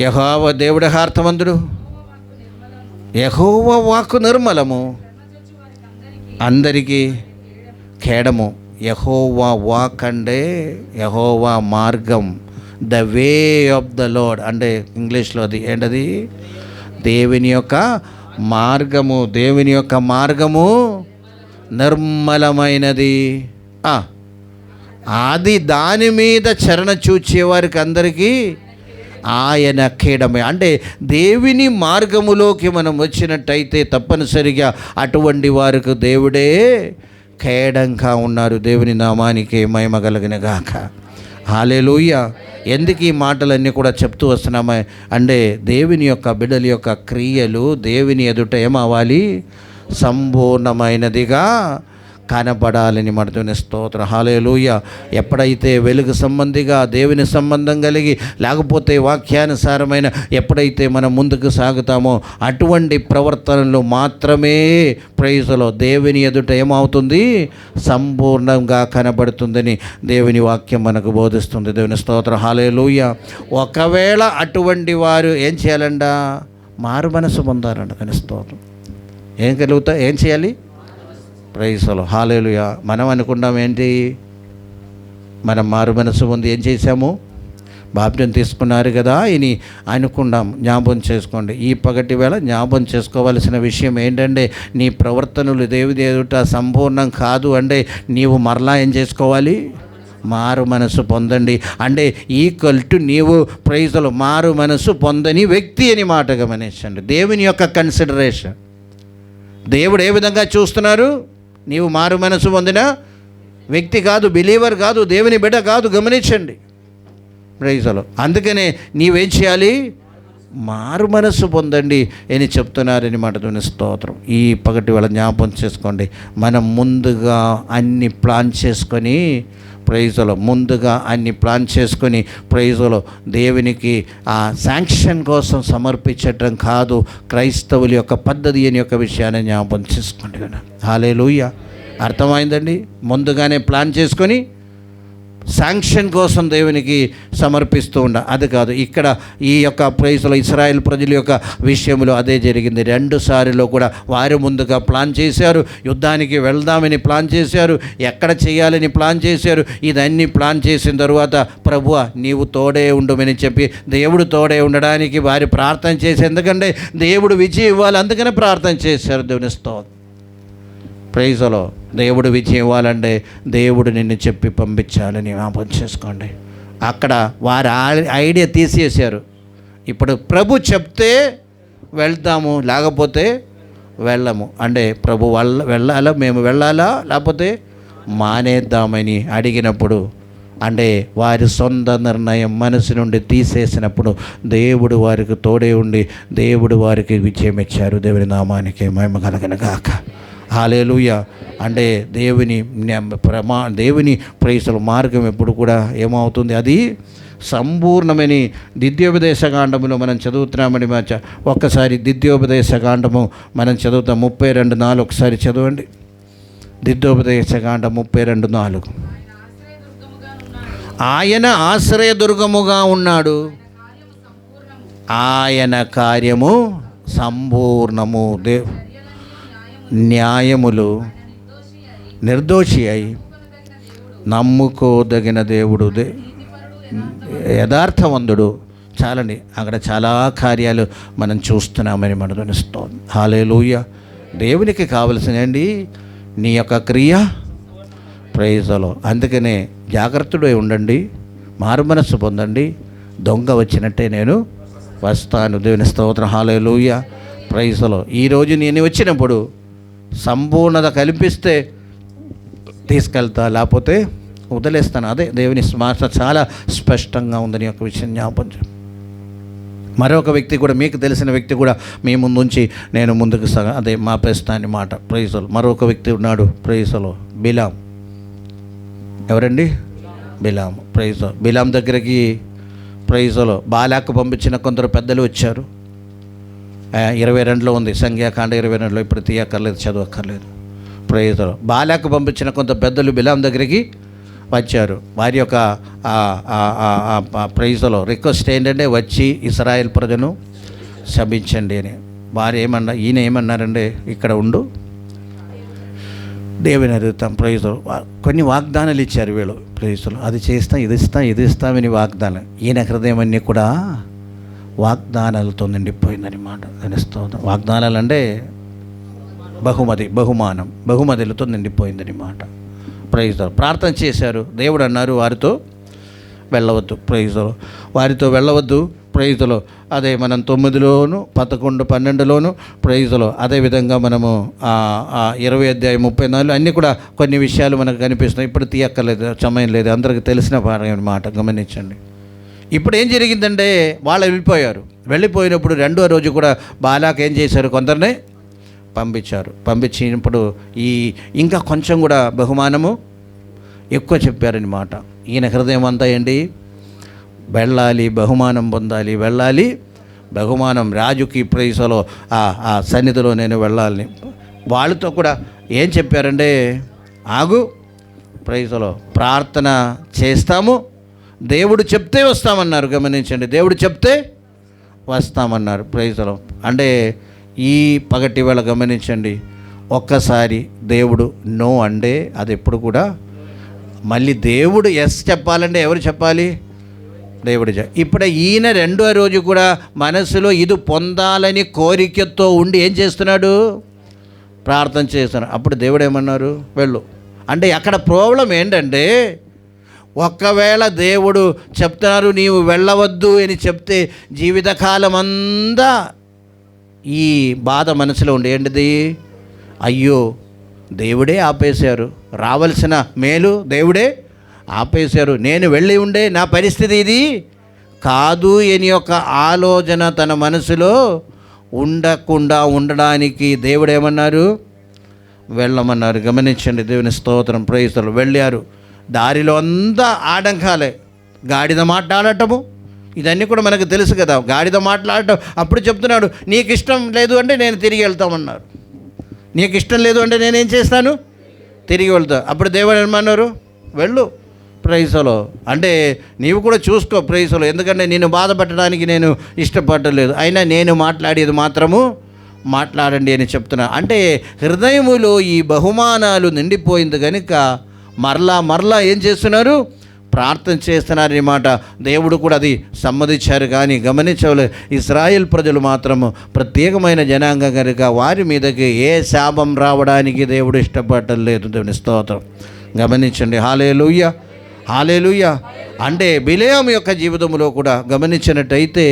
యెహోవా దేవుడు యథార్థవంతుడు, యెహోవా వాక్కు నిర్మలము, అందరికీ ఖేడము. యెహోవా వాక్ అంటే యెహోవా మార్గం, the way of the lord అంటే ఇంగ్లీష్లో అది ఏంటది? దేవుని యొక్క మార్గము. దేవుని యొక్క మార్గము నిర్మలమైనది. అది దాని మీద చరణ చూచేవారికి అందరికీ ఆయన ఖేడమే. అంటే దేవుని మార్గములోకి మనం వచ్చినట్టయితే తప్పనిసరిగా అటువంటి వారికి దేవుడే ఖేడంగా ఉన్నారు. దేవుని నామానికి మహిమ కలుగును గాక. హల్లెలూయా. ఎందుకు ఈ మాటలన్నీ కూడా చెప్తూ వస్తున్నామా అంటే దేవుని యొక్క బిడ్డల యొక్క క్రియలు దేవుని ఎదుట ఏమవ్వాలి? సంపూర్ణమైనదిగా కనపడాలని మనతోనే స్తోత్రం. హల్లెలూయా. ఎప్పుడైతే వెలుగు సంబంధిగా దేవుని సంబంధం కలిగి లేకపోతే వాక్యానుసారమైన ఎప్పుడైతే మనం ముందుకు సాగుతామో అటువంటి ప్రవర్తనలు మాత్రమే ప్రైజ్లో దేవుని ఎదుట ఏమవుతుంది? సంపూర్ణంగా కనబడుతుందని దేవుని వాక్యం మనకు బోధిస్తుంది. దేవుని స్తోత్రం. హల్లెలూయా. ఒకవేళ అటువంటి వారు ఏం చేయాలంట? మారు మనసు పొందాలంట. కానీ స్తోత్రం. ఏం చేయాలి? ప్రైజ్లో. హల్లెలూయా. మనం అనుకున్నాం ఏంటి? మనం మారు మనసు పొంది ఏం చేశాము? బాప్టిజం తీసుకున్నారు కదా అని అనుకున్నాం. జ్ఞాపకం చేసుకోండి. ఈ పగటి వేళ జ్ఞాపకం చేసుకోవాల్సిన విషయం ఏంటంటే నీ ప్రవర్తనలు దేవుని ఎదుట సంపూర్ణం కాదు అంటే నీవు మరలా ఏం చేసుకోవాలి? మారు మనసు పొందండి. అంటే ఈక్వల్ టు నీవు ప్రైజ్లో మారు మనసు పొందని వ్యక్తి అని మాట గమనించండి. దేవుని యొక్క కన్సిడరేషన్. దేవుడు ఏ విధంగా చూస్తున్నారు? నీవు మారు మనసు పొందిన వ్యక్తి కాదు, బిలీవర్ కాదు, దేవుని బిడ్డ కాదు. గమనించండి ప్రైజ్లో. అందుకనే నీవేం చేయాలి? మారు మనసు పొందండి అని చెప్తున్నారని మాటతోనే స్తోత్రం. ఈ పగటి వేళ జ్ఞాపకం చేసుకోండి. మనం ముందుగా అన్ని ప్లాన్ చేసుకొని ప్రైజ్లో దేవునికి ఆ శాంక్షన్ కోసం సమర్పించటం కాదు క్రైస్తవుల యొక్క పద్ధతి అని యొక్క విషయాన్ని జ్ఞాపకం చేసుకోండి కదా. హల్లెలూయా. అర్థమైందండి? ముందుగానే ప్లాన్ చేసుకొని శాంక్షన్ కోసం దేవునికి సమర్పిస్తూ అది కాదు. ఇక్కడ ఈ యొక్క ప్రైజ్లో ఇశ్రాయేల్ ప్రజల యొక్క విషయంలో అదే జరిగింది. 2 సార్లు కూడా వారు ముందుగా ప్లాన్ చేశారు. యుద్ధానికి వెళ్దామని ప్లాన్ చేశారు, ఎక్కడ చేయాలని ప్లాన్ చేశారు. ఇదన్నీ ప్లాన్ చేసిన తరువాత ప్రభువా నీవు తోడే ఉండమని చెప్పి దేవుడు తోడే ఉండడానికి వారు ప్రార్థన చేసి, ఎందుకంటే దేవుడు విజయం ఇవ్వాలి అందుకనే ప్రార్థన చేశారు. దేవుని స్తోత్రం. ప్రైజ్లో దేవుడు విజయం ఇవ్వాలంటే దేవుడు నిన్ను చెప్పి పంపించాలని జ్ఞాపకం చేసుకోండి. అక్కడ వారి ఐడియా తీసేశారు. ఇప్పుడు ప్రభు చెప్తే వెళ్తాము, లేకపోతే వెళ్ళము. అంటే ప్రభు వెళ్ళాలా, మేము వెళ్ళాలా, లేకపోతే మానేద్దామని అడిగినప్పుడు అంటే వారి సొంత నిర్ణయం మనసు నుండి తీసేసినప్పుడు దేవుడు వారికి తోడే ఉండి దేవుడు వారికి విజయం ఇచ్చారు. దేవుని నామానికి మహిమ కలుగును గాక. హల్లెలూయా. అంటే దేవుని ప్రైసలు మార్గం ఎప్పుడు కూడా ఏమవుతుంది, అది సంపూర్ణమని ద్వితీయోపదేశకాండములో మనం చదువుతున్నామని ఒక్కసారి ద్వితీయోపదేశకాండము మనం చదువుతాం. 32:4 ఒకసారి చదవండి. ద్వితీయోపదేశకాండం 32:4. ఆయన ఆశ్రయదుర్గముగా ఉన్నాడు, ఆయన కార్యము సంపూర్ణము, న్యాయములు నిర్దోషి అయి నమ్ముకోదగిన దేవుడు, యథార్థవంతుడు. చాలండి, అక్కడ చాలా కార్యాలు మనం చూస్తున్నామని మనం తెలుస్తాం. హల్లెలూయా. దేవునికి కావలసినండి నీ యొక్క క్రియ, ప్రైజలో. అందుకనే జాగ్రత్తగా ఉండండి, మారుమనస్సు పొందండి. దొంగ వచ్చినట్టే నేను వస్తాను. దేవుని స్తోత్రం. హల్లెలూయా. ప్రైజలో. ఈరోజు నేను వచ్చినప్పుడు సంపూర్ణత కల్పిస్తే తీసుకెళ్తా, లేకపోతే వదిలేస్తాను. అదే దేవుని శ్వాస చాలా స్పష్టంగా ఉందని ఒక విషయం జ్ఞాపకం. మరొక వ్యక్తి కూడా, మీకు తెలిసిన వ్యక్తి కూడా మీ ముందుంచి నేను ముందుకు అదే మా ప్రస్తుతాన్ని మాట. ప్రైజలో మరొక వ్యక్తి ఉన్నాడు, ప్రైజలో బిలాం. ఎవరండి? బిలాం. ప్రైజలో బిలాం దగ్గరికి ప్రైజలో బాలాకు పంపించిన కొందరు పెద్దలు వచ్చారు. 22లో ఉంది, సంఖ్యాకాండ 22లో. ఇప్పుడు తీయక్కర్లేదు, చదవక్కర్లేదు. ప్రైజలో బాలాకు పంపించిన కొంత పెద్దలు బిలాం దగ్గరికి వచ్చారు. వారి యొక్క ప్రైజలో రిక్వెస్ట్ ఏంటంటే, వచ్చి ఇశ్రాయేల్ ప్రజను శపించండి అని. వారు ఈయన ఏమన్నారంటే, ఇక్కడ ఉండు, దేవుని అడుగుతాం. ప్రైజలో కొన్ని వాగ్దానాలు ఇచ్చారు వీళ్ళు. ప్రైజలో అది చేస్తాం, ఇది ఇస్తామని వాగ్దానం. ఈయన హృదయం అన్నీ కూడా వాగ్దానాలతో నిండిపోయిందని మాట తెలుస్తాం. వాగ్దానాలు అంటే బహుమతులతో నిండిపోయిందని మాట. ప్రైజలో ప్రార్థన చేశారు. దేవుడు అన్నారు, వారితో వెళ్ళవద్దు. ప్రైజలో వారితో వెళ్ళవద్దు. ప్రైజలో అదే మనం 9లోను 11, 12లోను ప్రైజలో అదేవిధంగా మనము 20:34 అన్నీ కూడా కొన్ని విషయాలు మనకు కనిపిస్తున్నాయి. ఇప్పుడు తీయక్కర్లేదు, సమయం లేదు, అందరికీ తెలిసిన మాట గమనించండి. ఇప్పుడు ఏం జరిగిందంటే, వాళ్ళు వెళ్ళిపోయినప్పుడు 2వ రోజు కూడా బాలాక్ ఏం చేశారు, కొందరిని పంపించినప్పుడు ఇంకా కొంచెం కూడా బహుమానము ఎక్కువ చెప్పారని మాట. ఈయన హృదయం అంతా ఏంటి, వెళ్ళాలి, బహుమానం పొందాలి, వెళ్ళాలి, బహుమానం, రాజుకి ప్రైజలో ఆ సన్నిధిలో నేను వెళ్ళాలని. వాళ్ళతో కూడా ఏం చెప్పారంటే, ఆగు, ప్రైజలో ప్రార్థన చేస్తాము, దేవుడు చెప్తే వస్తామన్నారు. గమనించండి, దేవుడు చెప్తే వస్తామన్నారు. ప్రైజలో అంటే ఈ పగటి వేళ గమనించండి, ఒక్కసారి దేవుడు నో అంటే అది ఎప్పుడు కూడా మళ్ళీ దేవుడు ఎస్ చెప్పాలంటే ఎవరు చెప్పాలి, దేవుడు. ఇప్పుడు ఈయన 2వ రోజు కూడా మనసులో ఇది పొందాలని కోరికతో ఉండి ఏం చేస్తున్నాడు, ప్రార్థన చేస్తున్నాడు. అప్పుడు దేవుడు ఏమన్నారు, వెళ్ళు అంటే. అక్కడ ప్రాబ్లం ఏంటంటే, ఒకవేళ దేవుడు చెప్తున్నారు నీవు వెళ్ళవద్దు అని చెప్తే జీవితకాలం అంతా ఈ బాధ మనసులో ఉండి ఏంటిది, అయ్యో దేవుడే ఆపేశారు, రావాల్సిన మేలు దేవుడే ఆపేశారు, నేను వెళ్ళి ఉండే నా పరిస్థితి ఇది కాదు అని యొక్క ఆలోచన తన మనసులో ఉండకుండా ఉండడానికి దేవుడు ఏమన్నారు, వెళ్ళమన్నారు. గమనించండి, దేవుని స్తోత్రం. ప్రైజులు. వెళ్ళారు. దారిలో అంతా ఆడంకాలే, గాడిద మాట్లాడటము, ఇదన్నీ కూడా మనకు తెలుసు కదా. గాడిద మాట్లాడటం. అప్పుడు చెప్తున్నాడు, నీకు ఇష్టం లేదు అంటే నేను తిరిగి వెళ్తామన్నారు. నీకు ఇష్టం లేదు అంటే నేనేం చేస్తాను, తిరిగి వెళ్తా. అప్పుడు దేవుడు ఏమన్నారు, వెళ్ళు. ప్రైజులో అంటే నీవు కూడా చూసుకో ప్రైజులో, ఎందుకంటే నేను బాధపడడానికి నేను ఇష్టపడలేదు, అయినా నేను మాట్లాడేది మాత్రము మాట్లాడండి అని చెప్తున్నా. అంటే హృదయములో ఈ బహుమానాలు నిండిపోయింది కనుక మరలా ఏం చేస్తున్నారు, ప్రార్థన చేస్తున్నారని మాట. దేవుడు కూడా అది సమ్మతించారు. కానీ గమనించవలే, ఇశ్రాయేల్ ప్రజలు మాత్రము ప్రత్యేకమైన జనాంగం కనుక వారి మీదకి ఏ శాపం రావడానికి దేవుడు ఇష్టపడలేదు. దేవుని స్తోత్రం. గమనించండి. హల్లెలూయా, హల్లెలూయా. అంటే బిలేయాము యొక్క జీవితంలో కూడా గమనించినట్టయితే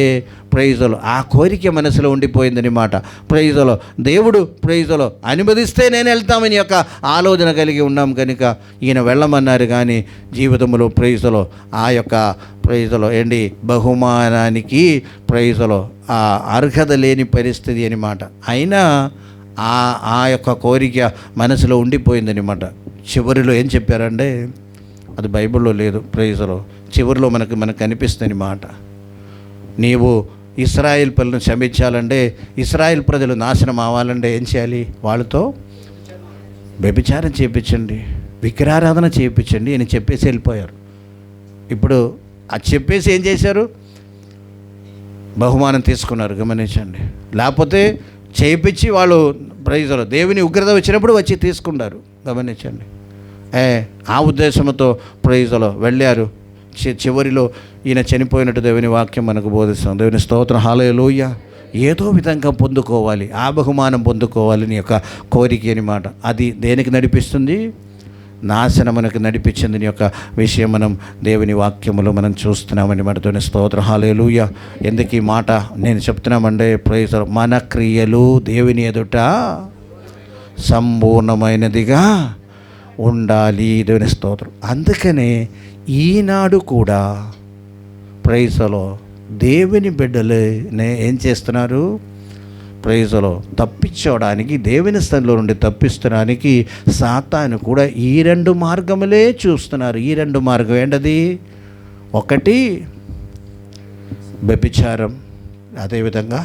ప్రైజులో ఆ కోరిక మనసులో ఉండిపోయిందని మాట. ప్రైజులో దేవుడు ప్రైజులో అనుమతిస్తే నేను వెళ్తామని యొక్క ఆలోచన కలిగి ఉన్నాం కనుక ఈయన వెళ్ళమన్నారు. కానీ జీవితంలో ప్రైజులో ఆ యొక్క ప్రైజులో ఏంటి, బహుమానానికి ప్రైజులో ఆ అర్హత లేని పరిస్థితి అని మాట. అయినా ఆ యొక్క కోరిక మనసులో ఉండిపోయిందనమాట. చివరిలో ఏం చెప్పారంటే, అది బైబిల్లో లేదు, ప్రైజ్లో చివరిలో మనకు కనిపిస్తుంది మాట. నీవు ఇశ్రాయేల్ ప్రజలను క్షమించాలంటే, ఇశ్రాయేల్ ప్రజలు నాశనం అవ్వాలంటే ఏం చేయాలి? వాళ్ళతో వ్యభిచారం చేయించండి, విగ్రహారాధన చేయించండి అని చెప్పేసి వెళ్ళిపోయారు. ఇప్పుడు అది చెప్పేసి ఏం చేశారు? బహుమానం తీసుకున్నారు, గమనించండి. లేకపోతే చేయించి వాళ్ళు ప్రైజ్లో దేవుని ఉగ్రత వచ్చినప్పుడు వచ్చి తీసుకున్నారు, గమనించండి. ఆ ఉద్దేశంతో ప్రైజ్లో వెళ్ళారు. చివరిలో ఈయన చనిపోయినట్టు దేవుని వాక్యం మనకు బోధిస్తాం. దేవుని స్తోత్రం, హల్లెలూయా. ఏదో విధంగా పొందుకోవాలి, ఆ బహుమానం పొందుకోవాలని యొక్క కోరిక అనమాట. అది దేనికి నడిపిస్తుంది? నాశనమునకు నడిపించింది యొక్క విషయం మనం దేవుని వాక్యములో మనం చూస్తున్నామని మనతోని స్తోత్రం, హల్లెలూయా. ఎందుకు ఈ మాట నేను చెప్తున్నామంటే, ప్రైజ్, మన క్రియలు దేవుని ఎదుట సంపూర్ణమైనదిగా ఉండాలి. దేవుని స్తోత్రం. అందుకనే ఈనాడు కూడా ప్రైజ్లో దేవుని బిడ్డలనే ఏం చేస్తున్నారు? ప్రైజ్లో తప్పించడానికి, దేవుని స్థలంలో నుండి తప్పిస్తడానికి సాతాను కూడా ఈ 2 మార్గములే చూస్తున్నారు. ఈ 2 మార్గం ఏంటది? ఒకటి వ్యభిచారం, అదేవిధంగా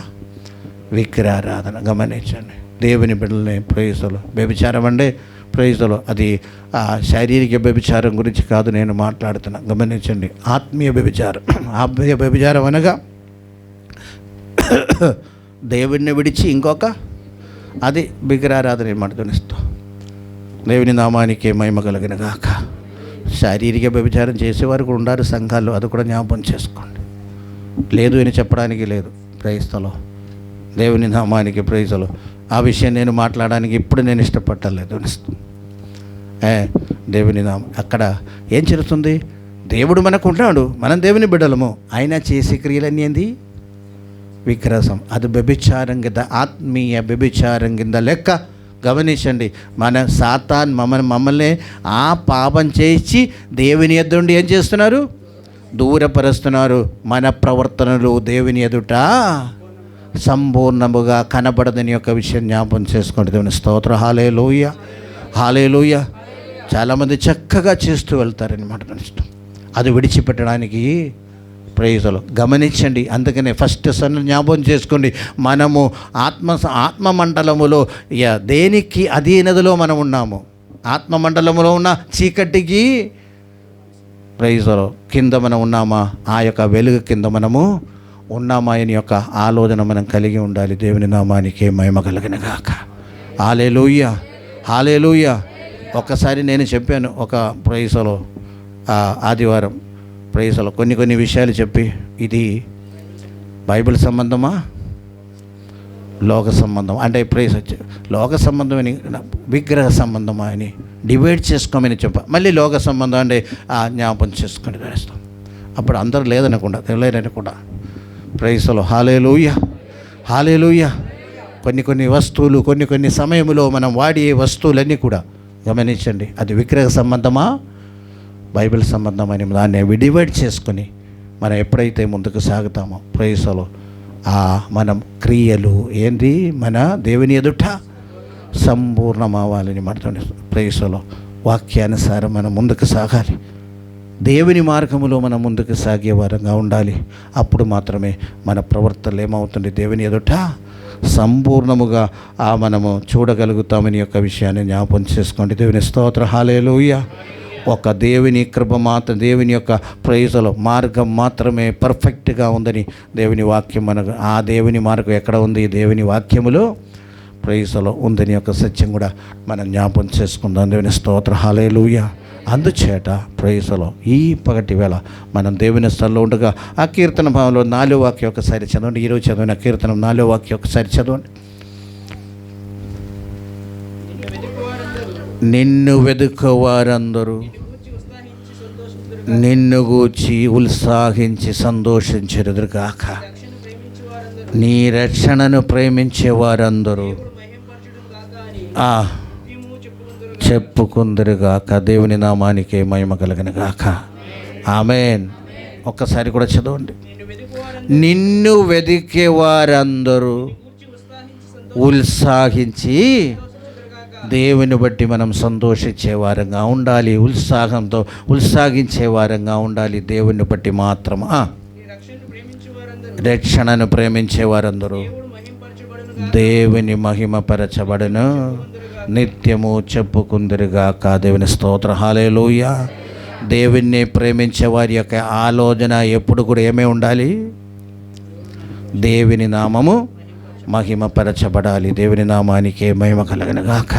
విగ్రహారాధన. గమనించండి, దేవుని బిడ్డలనే ప్రైజ్లో వ్యభిచారం అంటే ప్రైజ్లో అది శారీరక వ్యభిచారం గురించి కాదు నేను మాట్లాడుతున్నా, గమనించండి. ఆత్మీయ వ్యభిచారం. ఆత్మీయ వ్యభిచారం అనగా దేవుడిని విడిచి ఇంకొక అది విగ్రహారాధన మాట్లాడుతాం. దేవుని నామానికి మహిమ కలిగిన గాక. శారీరక వ్యభిచారం చేసేవారు కూడా ఉన్నారు సంఘాల్లో, అది కూడా జ్ఞాపకం చేసుకోండి. లేదు అని చెప్పడానికి లేదు, ప్రైజ్లో దేవుని నామానికి ప్రైజ్లో. ఆ విషయం నేను మాట్లాడడానికి ఇప్పుడు నేను ఇష్టపడలేదు. దేవుని నామం అక్కడ ఏం జరుగుతుంది? దేవుడు మనకు ఉన్నాడు, మనం దేవుని బిడ్డలము. ఆయన చేసే క్రియలన్నీ ఏంది? విగ్రహం. అది వ్యభిచారం కింద, ఆత్మీయ వ్యభిచారం కింద లెక్క. గమనించండి, మన సాతాన్ మమ్మల్ని ఆ పాపం చేసి దేవుని ఎదుండి ఏం చేస్తున్నారు? దూరపరుస్తున్నారు. మన ప్రవర్తనలు దేవుని ఎదుట సంపూర్ణముగా కనబడదని యొక్క విషయం జ్ఞాపకం చేసుకోండి. దేవుని స్తోత్రం, హల్లెలూయా, హల్లెలూయా. చాలామంది చక్కగా చేస్తూ వెళ్తారనమాట. అది విడిచిపెట్టడానికి ప్రైజులు. గమనించండి, అందుకనే ఫస్ట్ జ్ఞాపకం చేసుకోండి, మనము ఆత్మ మండలములో దేనికి అధీనతలో మనం ఉన్నాము? ఆత్మ మండలములో ఉన్న చీకటికి ప్రైజులు కింద మనం ఉన్నామా? ఆ యొక్క వెలుగు కింద మనము ఉన్నామా అని యొక్క ఆలోచన మనం కలిగి ఉండాలి. దేవుని నామానికి మహిమ కలిగిన గాక. హల్లెలూయా, హల్లెలూయా. ఒక్కసారి నేను చెప్పాను ఒక ప్రైజులో, ఆదివారం ప్రైజులో కొన్ని విషయాలు చెప్పి, ఇది బైబిల్ సంబంధమా లోక సంబంధం అంటే ప్రైజ్ వచ్చి లోక సంబంధం అని, విగ్రహ సంబంధమా అని డివైడ్ చేసుకోమని చెప్ప. మళ్ళీ లోక సంబంధం అంటే జ్ఞాపకం చేసుకొని వేస్తాం. అప్పుడు అందరూ లేదనకుండా, తెలియదనకుండా ప్రైజ్లో హల్లెలూయా, హల్లెలూయా. కొన్ని వస్తువులు కొన్ని సమయంలో మనం వాడే వస్తువులన్నీ కూడా గమనించండి, అది విగ్రహ సంబంధమా బైబిల్ సంబంధమని దాన్ని డివైడ్ చేసుకొని మనం ఎప్పుడైతే ముందుకు సాగుతామో ప్రైజ్లో మనం క్రియలు ఏంది? మన దేవుని ఎదుట సంపూర్ణమవ్వాలని మాట్లాడే ప్రైజ్లో వాక్యానుసారం మనం ముందుకు సాగాలి. దేవుని మార్గములో మనం ముందుకు సాగే వారంగా ఉండాలి. అప్పుడు మాత్రమే మన ప్రవర్తనలు ఏమవుతుంది? దేవుని ఎదుట సంపూర్ణముగా మనము చూడగలుగుతామని యొక్క విషయాన్ని జ్ఞాపకం చేసుకోండి. దేవుని స్తోత్రం, హల్లెలూయా. ఒక దేవుని కృప మాత్రం, దేవుని యొక్క ప్రైజులో మార్గం మాత్రమే పర్ఫెక్ట్గా ఉందని దేవుని వాక్యం మనకు, ఆ దేవుని మార్గం ఎక్కడ ఉంది? దేవుని వాక్యములో ప్రైజులో ఉందని యొక్క సత్యం కూడా మనం జ్ఞాపకం చేసుకుందాం. దేవుని స్తోత్రం, హల్లెలూయా. అందుచేత ప్రైజులో ఈ పగటి వేళ మనం దేవుని స్థలంలో ఉండగా ఆ కీర్తన భావంలో 4వ వాక్యం ఒకసారి చదవండి. ఈరోజు చదివిన కీర్తనం 4వ వాక్యం ఒకసారి చదవండి. నిన్ను వెదుకువారందరూ నిన్ను గూర్చి ఉత్సాహించి సంతోషించెదరుగాక. నీ రక్షణను ప్రేమించే వారందరూ చెప్పుకుందరుగాక. దేవుని నామానికి మహిమ కలుగును గాక. ఆమేన్. ఒక్కసారి కూడా చదవండి. నిన్ను వెదికే వారందరూ ఉత్సాహించి దేవుని బట్టి మనం సంతోషించే వారంగా ఉండాలి. ఉత్సాహించే వారంగా ఉండాలి దేవుని బట్టి మాత్రం. రక్షణను ప్రేమించే వారందరూ దేవుని మహిమపరచబడును, నిత్యము చెప్పుకుందరుగాక. దేవుని స్తోత్ర. హల్లెలూయా. దేవుణ్ణి ప్రేమించే వారి యొక్క ఆలోచన ఎప్పుడు కూడా ఏమై ఉండాలి? దేవుని నామము మహిమపరచబడాలి. దేవుని నామానికే మహిమ కలగను గాక.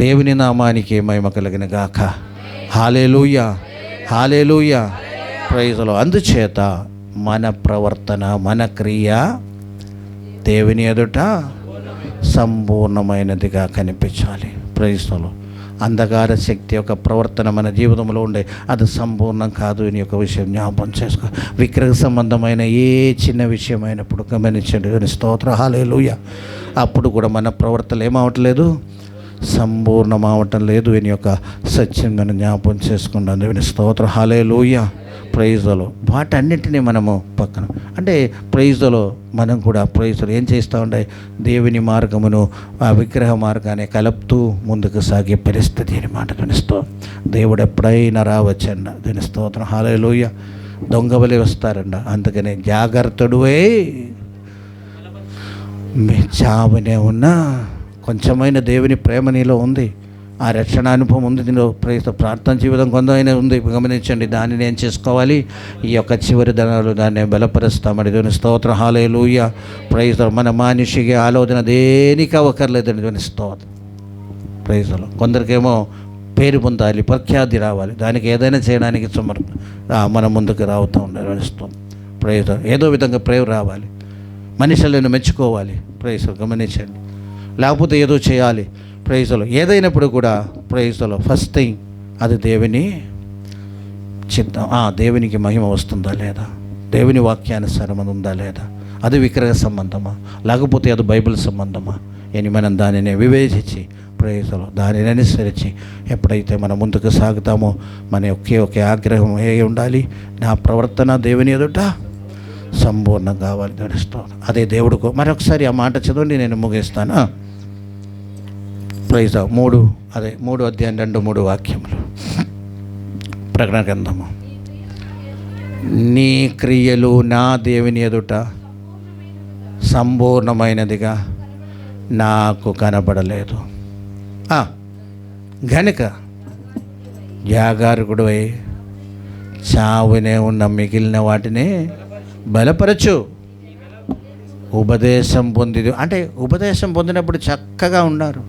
దేవుని నామానికే మహిమ కలగను గాక. హల్లెలూయా, హల్లెలూయా. Praise the Lord. అందుచేత మన ప్రవర్తన, మన క్రియ దేవుని ఎదుట సంపూర్ణమైనదిగా కనిపించాలి. Praise the Lord. అంధకార శక్తి యొక్క ప్రవర్తన మన జీవితంలో ఉండే అది సంపూర్ణం కాదు అని ఒక విషయం జ్ఞాపకం చేసుకో. విగ్రహ సంబంధమైన ఏ చిన్న విషయం అయినప్పుడు గమనించండి. స్తోత్ర. హల్లెలూయా. అప్పుడు కూడా మన ప్రవర్తన ఏమవట్లేదు, సంపూర్ణం అవటం లేదు అని యొక్క సత్యం మనం జ్ఞాపకం చేసుకుంటాం. దేవుని స్తోత్ర. హల్లెలూయా. ప్రైజ్లో వాటన్నిటినీ మనము పక్కన అంటే ప్రైజ్లో మనం కూడా ప్రైజ్లో ఏం చేస్తూ ఉండే, దేవుని మార్గమును ఆ విగ్రహ మార్గాన్ని కలుపుతూ ముందుకు సాగే పరిస్థితి అనమాట. దీనిస్తో దేవుడు ఎప్పుడైనా రావచ్చండి. దీని స్తోత్రం. హల్లెలూయా. దొంగవలే వస్తారండి. అందుకనే జాగ్రత్తడువే, చావునే ఉన్నా కొంచెమైన దేవుని ప్రేమ నీలో ఉంది, ఆ రక్షణ అనుభవం ఉంది, దీనిలో ప్రార్థన జీవితం కొందైనా ఉంది. గమనించండి. దాన్ని నేను చేసుకోవాలి. ఈ యొక్క చివరి దినాలు దాన్ని బలపరుస్తామని. దేవుని స్తోత్రం. హల్లెలూయా. ప్రైజ్. మన మనిషికి ఆలోచన దేనికి అవ్వకర్లేదండి. దేవుని స్తోత్రం. ప్రైజ్లో కొందరికేమో పేరు పొందాలి, ప్రఖ్యాతి రావాలి, దానికి ఏదైనా చేయడానికి మన ముందుకు రావుతూ ఉండాలి. దేవుని స్తోత్రం. ప్రైజ్. ఏదో విధంగా ప్రేమ రావాలి, మనుషులను మెచ్చుకోవాలి. ప్రైజ్. గమనించండి. లేకపోతే ఏదో చేయాలి. ప్రైజ్లో ఏదైనప్పుడు కూడా ప్రైజ్లో ఫస్ట్ థింగ్ అది దేవుని చిత్తం. దేవునికి మహిమ వస్తుందా లేదా, దేవుని వాక్యానుసారం అది ఉందా లేదా, అది విగ్రహ సంబంధమా లేకపోతే అది బైబిల్ సంబంధమా అని మనం దానిని వివేచించి ప్రైజ్లో దానిని అనుసరించి ఎప్పుడైతే మనం ముందుకు సాగుతామో మన ఒకే ఆగ్రహం ఏ ఉండాలి, నా ప్రవర్తన దేవుని ఎదుట సంపూర్ణం కావాలి. నడుస్తాను. అదే దేవుడికి. మరొకసారి ఆ మాట చదవండి, నేను ముగిస్తాను. ప్రైజ్. 3 అధ్యాయం 2-3 వాక్యములు. ప్రకటన గ్రంథము. నీ క్రియలు నా దేవుని ఎదుట సంపూర్ణమైనదిగా నాకు కనబడలేదు గనుక జాగరూకుడై చావునే ఉన్న మిగిలిన వాటిని బలపరచు. ఉపదేశం అంటే ఉపదేశం పొందినప్పుడు చక్కగా ఉన్నారు.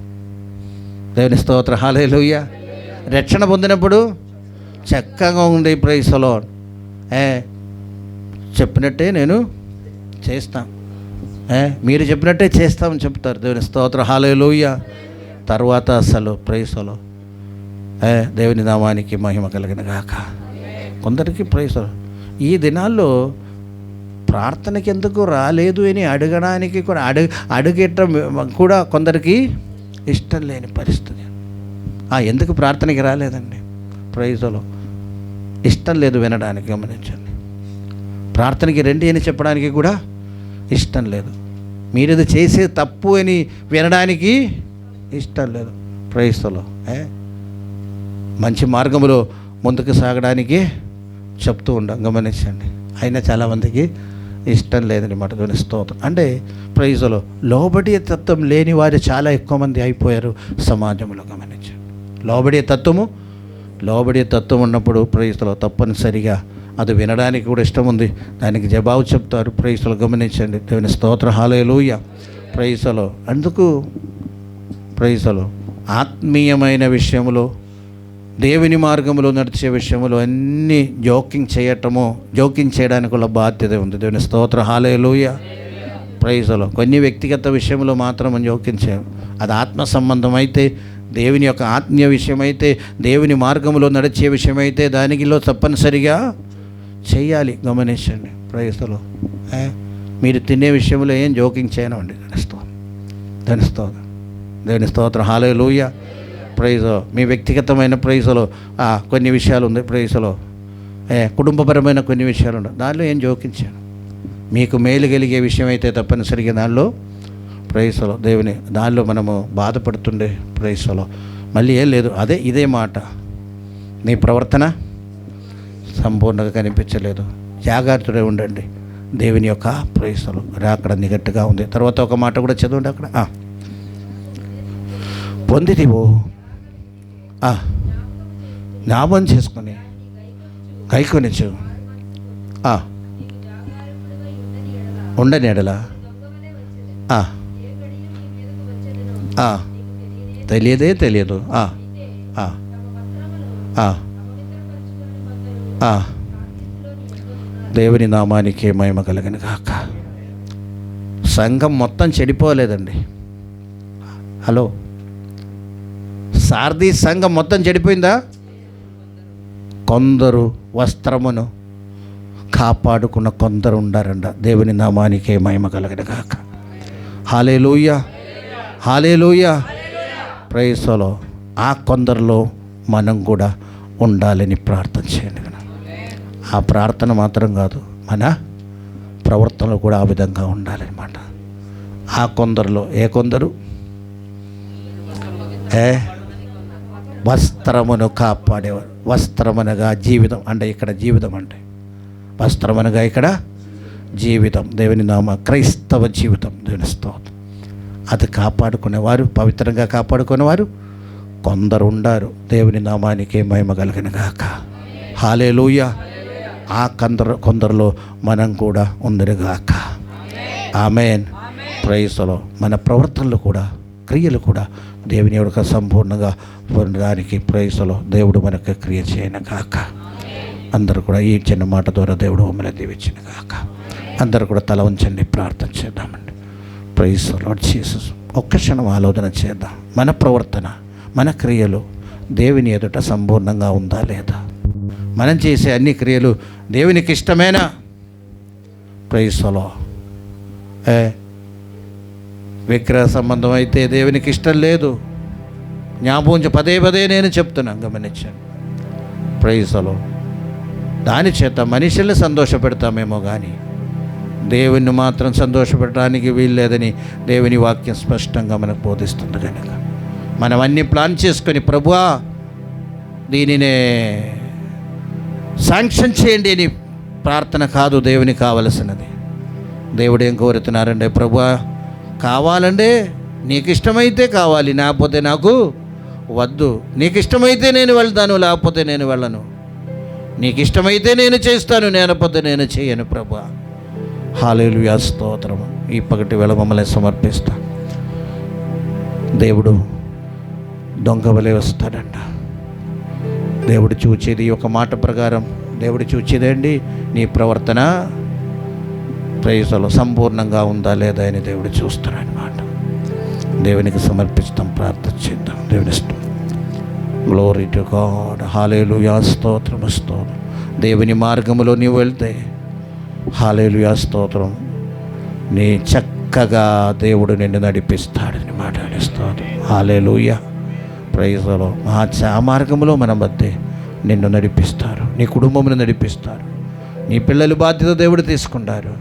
దేవుని స్తోత్ర. హల్లెలూయా. రక్షణ పొందినప్పుడు చక్కగా ఉంది. Praise the Lord. చెప్పినట్టే నేను చేస్తాం, మీరు చెప్పినట్టే చేస్తామని చెప్తారు. దేవుని స్తోత్ర. హల్లెలూయా. తర్వాత అసలు ప్రైజ్ ది లార్డ్. దేవుని నామానికి మహిమ కలిగిన గాక. కొందరికి ప్రైజ్ ది లార్డ్. ఈ దినాల్లో ప్రార్థనకి ఎందుకు రాలేదు అని అడగడానికి కూడా అడిగేటం కూడా కొందరికి ఇష్టం లేని పరిస్థితి. ఎందుకు ప్రార్థనకి రాలేదండి? ప్రైజ్లో ఇష్టం లేదు వినడానికి. గమనించండి. ప్రార్థనకి రండి అని చెప్పడానికి కూడా ఇష్టం లేదు. మీరు ఇది చేసే తప్పు అని వినడానికి ఇష్టం లేదు. ప్రైజ్లో మంచి మార్గంలో ముందుకు సాగడానికి చెప్తూ ఉండం. గమనించండి. అయినా చాలామందికి ఇష్టం లేదనమాట. దేవుని స్తోత్రం. అంటే ప్రైజ్లో లోబడే తత్వం లేని వారు చాలా ఎక్కువ మంది అయిపోయారు సమాజంలో. గమనించండి. లోబడే తత్వం ఉన్నప్పుడు ప్రైజ్లో తప్పనిసరిగా అది వినడానికి కూడా ఇష్టం ఉంది, దానికి జవాబు చెప్తారు. ప్రైజ్లో గమనించండి. దేవుని స్తోత్ర. హల్లెలూయా. ప్రైజ్లో అందుకు ప్రైజ్లో ఆత్మీయమైన విషయంలో దేవుని మార్గంలో నడిచే విషయంలో అన్నీ జోకింగ్ చేయడానికి కూడా బాధ్యత ఉంది. దేవుని స్తోత్ర. హల్లెలూయా. ప్రైజ్లో కొన్ని వ్యక్తిగత విషయంలో మాత్రం జోక్యం చేయం. అది ఆత్మ సంబంధం అయితే, దేవుని యొక్క ఆత్మీయ విషయం అయితే, దేవుని మార్గంలో నడిచే విషయం అయితే దానికిలో తప్పనిసరిగా చేయాలి. గమనించండి. ప్రైజ్లో మీరు తినే విషయంలో ఏం జోకింగ్ చేయనండి. దేవుని స్తోత్ర. హల్లెలూయా. ప్రైజ్. మీ వ్యక్తిగతమైన ప్రైజ్లో కొన్ని విషయాలు ఉంది. ప్రైజ్లో కుటుంబపరమైన కొన్ని విషయాలు ఉన్నాయి. దానిలో ఏం జోకించాను. మీకు మేలు కలిగే విషయం అయితే తప్పనిసరిగా దానిలో ప్రైస్లో దేవుని దానిలో మనము బాధపడుతుండే ప్రైస్లో మళ్ళీ ఏం లేదు, ఇదే మాట, నీ ప్రవర్తన సంపూర్ణంగా కనిపించలేదు, జాగ్రత్తగా ఉండండి. దేవుని యొక్క ప్రైస్లో రాకడ నిగట్టుగా ఉంది. తర్వాత ఒక మాట కూడా చదవండి అక్కడ, పొందితివో జ్ఞాపం చేసుకొని కైకొనిచ్చు ఉండని ఎడల తెలియదు. దేవుని నామానికి మహిమ కలుగును గాక. సంఘం మొత్తం చెడిపోలేదండి. హలో, సార్దీ సంఘం మొత్తం చెడిపోయిందా? కొందరు వస్త్రమును కాపాడుకున్న కొందరు ఉండారంట. దేవుని నామానికి మహిమ కలుగును గాక. హల్లెలూయా, హల్లెలూయా. Praise the Lord. ఆ కొందరిలో మనం కూడా ఉండాలని ప్రార్థన చేయండి. ఆ ప్రార్థన మాత్రం కాదు, మన ప్రవర్తనలు కూడా ఆ విధంగా ఉండాలన్నమాట. ఆ కొందరిలో ఏ కొందరు? వస్త్రమును కాపాడేవారు. వస్త్రమనగా జీవితం అంటే ఇక్కడ జీవితం అంటే వస్త్రమనగా ఇక్కడ జీవితం. దేవుని నామ క్రైస్తవ జీవితం. దేవుని స్తోత్రం. అది కాపాడుకునేవారు, పవిత్రంగా కాపాడుకునేవారు కొందరు ఉండారు. దేవుని నామానికి మహిమ కలుగును గాక. హల్లెలూయా. ఆ కొందరిలో మనం కూడా ఉందరుగాక. ఆమేన్. Praise the Lord. మన ప్రవర్తనలు కూడా క్రియలు కూడా దేవుని యొక్క సంపూర్ణంగా పొందడానికి ప్రైజ్ ది లార్డ్ దేవుడు మనకు క్రియ చేయను గాక. అందరూ కూడా ఈ చిన్న మాట ద్వారా దేవుడు మమ్మల్ని దీవించిన గాక. అందరూ కూడా తల ఉంచండి, ప్రార్థన చేద్దామండి. Praise the Lord Jesus. ఒక్క క్షణం ఆలోచన చేద్దాం. మన ప్రవర్తన, మన క్రియలు దేవుని ఎదుట సంపూర్ణంగా ఉందా లేదా? మనం చేసే అన్ని క్రియలు దేవునికి ఇష్టమేనా? Praise the Lord. విగ్రహ సంబంధం అయితే దేవునికి ఇష్టం లేదు. జ్ఞాపకం పదే నేను చెప్తున్నాను, గమనించాను. Praise the Lord. దాని చేత మనుషుల్ని సంతోషపెడతామేమో కానీ దేవుణ్ణి మాత్రం సంతోషపెట్టడానికి వీల్లేదని దేవుని వాక్యం స్పష్టంగా మనకు బోధిస్తుంది. కనుక మనం అన్నీ ప్లాన్ చేసుకొని ప్రభువా దీనినే శాంక్షన్ చేయండి అని ప్రార్థన కాదు దేవునికి కావలసినది. దేవుడు ఏం కోరుతున్నారంటే, ప్రభువా కావాలంటే నీకు ఇష్టమైతే కావాలి, లేకపోతే నాకు వద్దు. నీకు ఇష్టమైతే నేను వెళ్తాను, లేకపోతే నేను వెళ్ళను. నీకు ఇష్టమైతే నేను చేస్తాను, లేకపోతే నేను చేయను ప్రభువా. హల్లెలూయా, స్తోత్రం. ఈ పగటి వేళ మమ్మల్ని సమర్పిస్తా. దేవుడు దొంగ వలె వస్తాడంట. దేవుడు చూచేది ఒక మాట ప్రకారం దేవుడు చూచేదండి నీ ప్రవర్తన ప్రైజ్ ది లార్డ్ సంపూర్ణంగా ఉందా లేదా అని దేవుడు చూస్తాడనమాట. దేవునికి సమర్పిస్తాం, ప్రార్థన చేద్దాం. దేవుని ఇష్టం. Glory to God. హల్లెలూయా, స్తోత్రం, స్తోత్రం. దేవుని మార్గంలో నీవు వెళ్తే హల్లెలూయా, స్తోత్రం, నీ చక్కగా దేవుడు నిన్ను నడిపిస్తాడని మాట్లాడిస్తాడు. హల్లెలూయా, ప్రైజ్ ది లార్డ్. ఆ మార్గంలో మన మధ్య నిన్ను నడిపిస్తారు, నీ కుటుంబమును నడిపిస్తారు, నీ పిల్లల బాధ్యత దేవుడు తీసుకుంటారు.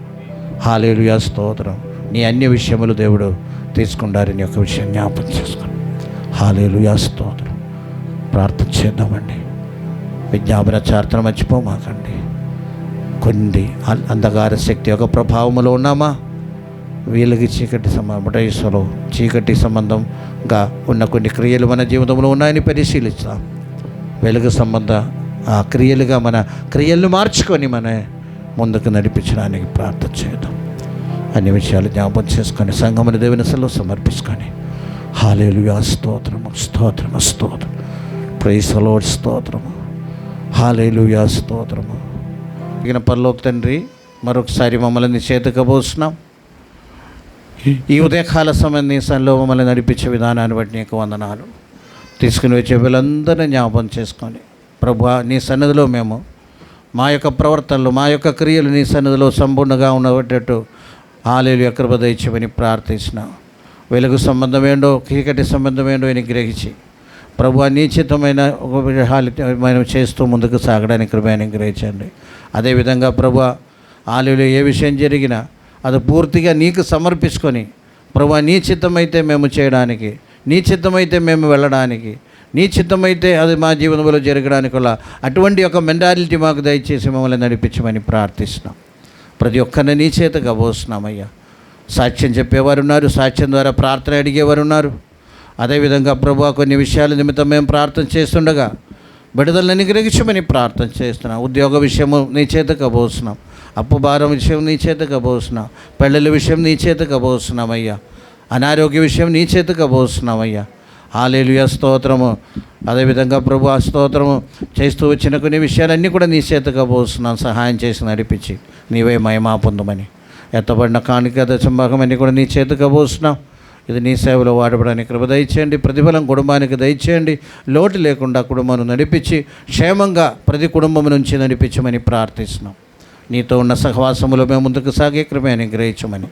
హల్లెలూయా, స్తోత్రం. నీ అన్ని విషయములు దేవుడు తీసుకుంటారని యొక్క విషయం జ్ఞాపకం చేసుకుని హల్లెలూయా, స్తోత్రం. ప్రార్థన చేద్దామండి. విజ్ఞాపన చార్తన మర్చిపోమాకండి. కొన్ని అంధకార శక్తి యొక్క ప్రభావంలో ఉన్నామా? వీళ్ళకి చీకటి సంబంధంలో చీకటి సంబంధంగా ఉన్న కొన్ని క్రియలు మన జీవితంలో ఉన్నాయని పరిశీలిస్తాం. వెలుగు సంబంధ ఆ క్రియలుగా మన క్రియలను మార్చుకొని మన ముందుకు నడిపించడానికి ప్రార్థన చేద్దాం. అన్ని విషయాలు జ్ఞాపకం చేసుకొని సంఘమును దేవుని సన్నిధిలో సమర్పించుకొని హల్లెలూయా, స్తోత్రము, స్తోత్రము, స్తోత్రం. ప్రైజ్ ది లార్డ్, స్తోత్రము. హల్లెలూయా, స్తోత్రము. ఇక పరలోక తండ్రి, మరొకసారి మమ్మల్ని చేతుకబోస్తున్నాం. ఈ ఉదయకాల సమయం నీ సన్నిధిలో మమ్మల్ని నడిపించే విధానాన్ని బట్టి నీకు వందనాలు. తీసుకుని వచ్చే వీళ్ళందరినీ జ్ఞాపకం చేసుకొని ప్రభువా నీ సన్నిధిలో మేము మా యొక్క ప్రవర్తనలు, మా యొక్క క్రియలు నీ సన్నిధిలో సంపూర్ణంగా ఉండబట్టేట్టు హల్లెలూయా కృప దయచేయమని ప్రార్థిస్తున్నాం. వెలుగు సంబంధం ఏంటో, చీకటి సంబంధం ఏంటో అని గ్రహించి ప్రభువా నీ చిత్తమైన మనం చేస్తూ ముందుకు సాగడానికి కృపను గ్రహించండి. అదేవిధంగా ప్రభువా హల్లెలూయా ఏ విషయం జరిగినా అది పూర్తిగా నీకు సమర్పించుకొని ప్రభువా నీ చిత్తమైతే మేము చేయడానికి, నీ చిత్తమైతే మేము వెళ్ళడానికి, నీ చిత్తమైతే అది మా జీవనంలో జరగడానికి వల్ల అటువంటి ఒక మెంటాలిటీ మాకు దయచేసి మమ్మల్ని నడిపించమని ప్రార్థిస్తున్నాం. ప్రతి ఒక్కరిని నీ చేతగా పోస్తున్నామయ్యా. సాక్ష్యం చెప్పేవారు ఉన్నారు, సాక్ష్యం ద్వారా ప్రార్థన అడిగేవారు ఉన్నారు. అదేవిధంగా ప్రభువా కొన్ని విషయాల నిమిత్తం మేము ప్రార్థన చేస్తుండగా బిడ్డలను అనుగ్రహించమని ప్రార్థన చేస్తున్నాం. ఉద్యోగ విషయము నీ చేతగా పోస్తున్నాం, అప్పు భారం విషయం నీ చేతగా పోస్తున్నాం, పెళ్ళిళ్ళ విషయం నీ చేతగా పోస్తున్నామయ్యా, అనారోగ్య విషయం నీ చేతగా పోస్తున్నామయ్యా. హల్లెలూయా, స్తోత్రము. అదేవిధంగా ప్రభు ఆ స్తోత్రము చేస్తూ వచ్చిన కొన్ని విషయాలన్నీ కూడా నీ చేతగా పోస్తున్నాం. సహాయం చేసి నడిపించి నీవే మహిమ పొందమని, ఎత్తబడిన కానుక దశంభాగమన్నీ కూడా నీ చేతగా పోస్తున్నాం. ఇది నీ సేవలో వాడబడానికి కృప దయచేయండి. ప్రతిఫలం కుటుంబానికి దయచేయండి. లోటు లేకుండా కుటుంబాన్ని నడిపించి క్షేమంగా ప్రతి కుటుంబం నుంచి నడిపించమని ప్రార్థిస్తున్నాం. నీతో ఉన్న సహవాసములో మేము ముందుకు సాగే కృప అనుగ్రహించమని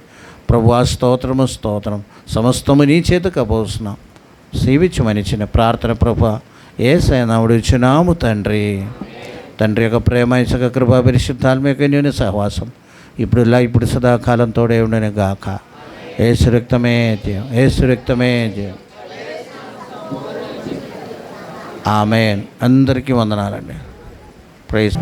ప్రభువా స్తోత్రము స్తోత్రం సమస్తము నీ చేతకు పోస్తున్నాం. సేవించమని చిన్న ప్రార్థన ప్రభువా యేసయ్య నామమున అడుగుచున్నాము తండ్రి. తండ్రి యొక్క ప్రేమ ఇసుక కృప పరిశుద్ధాత్మ యొక్క సహవాసం ఇప్పుడు సదాకాలం తోడే ఉండని గాక. యేసు రక్తమే జయం, యేసు రక్తమే జయం. ఆమేన్. అందరికీ వందనాలండి. ప్రైజ్.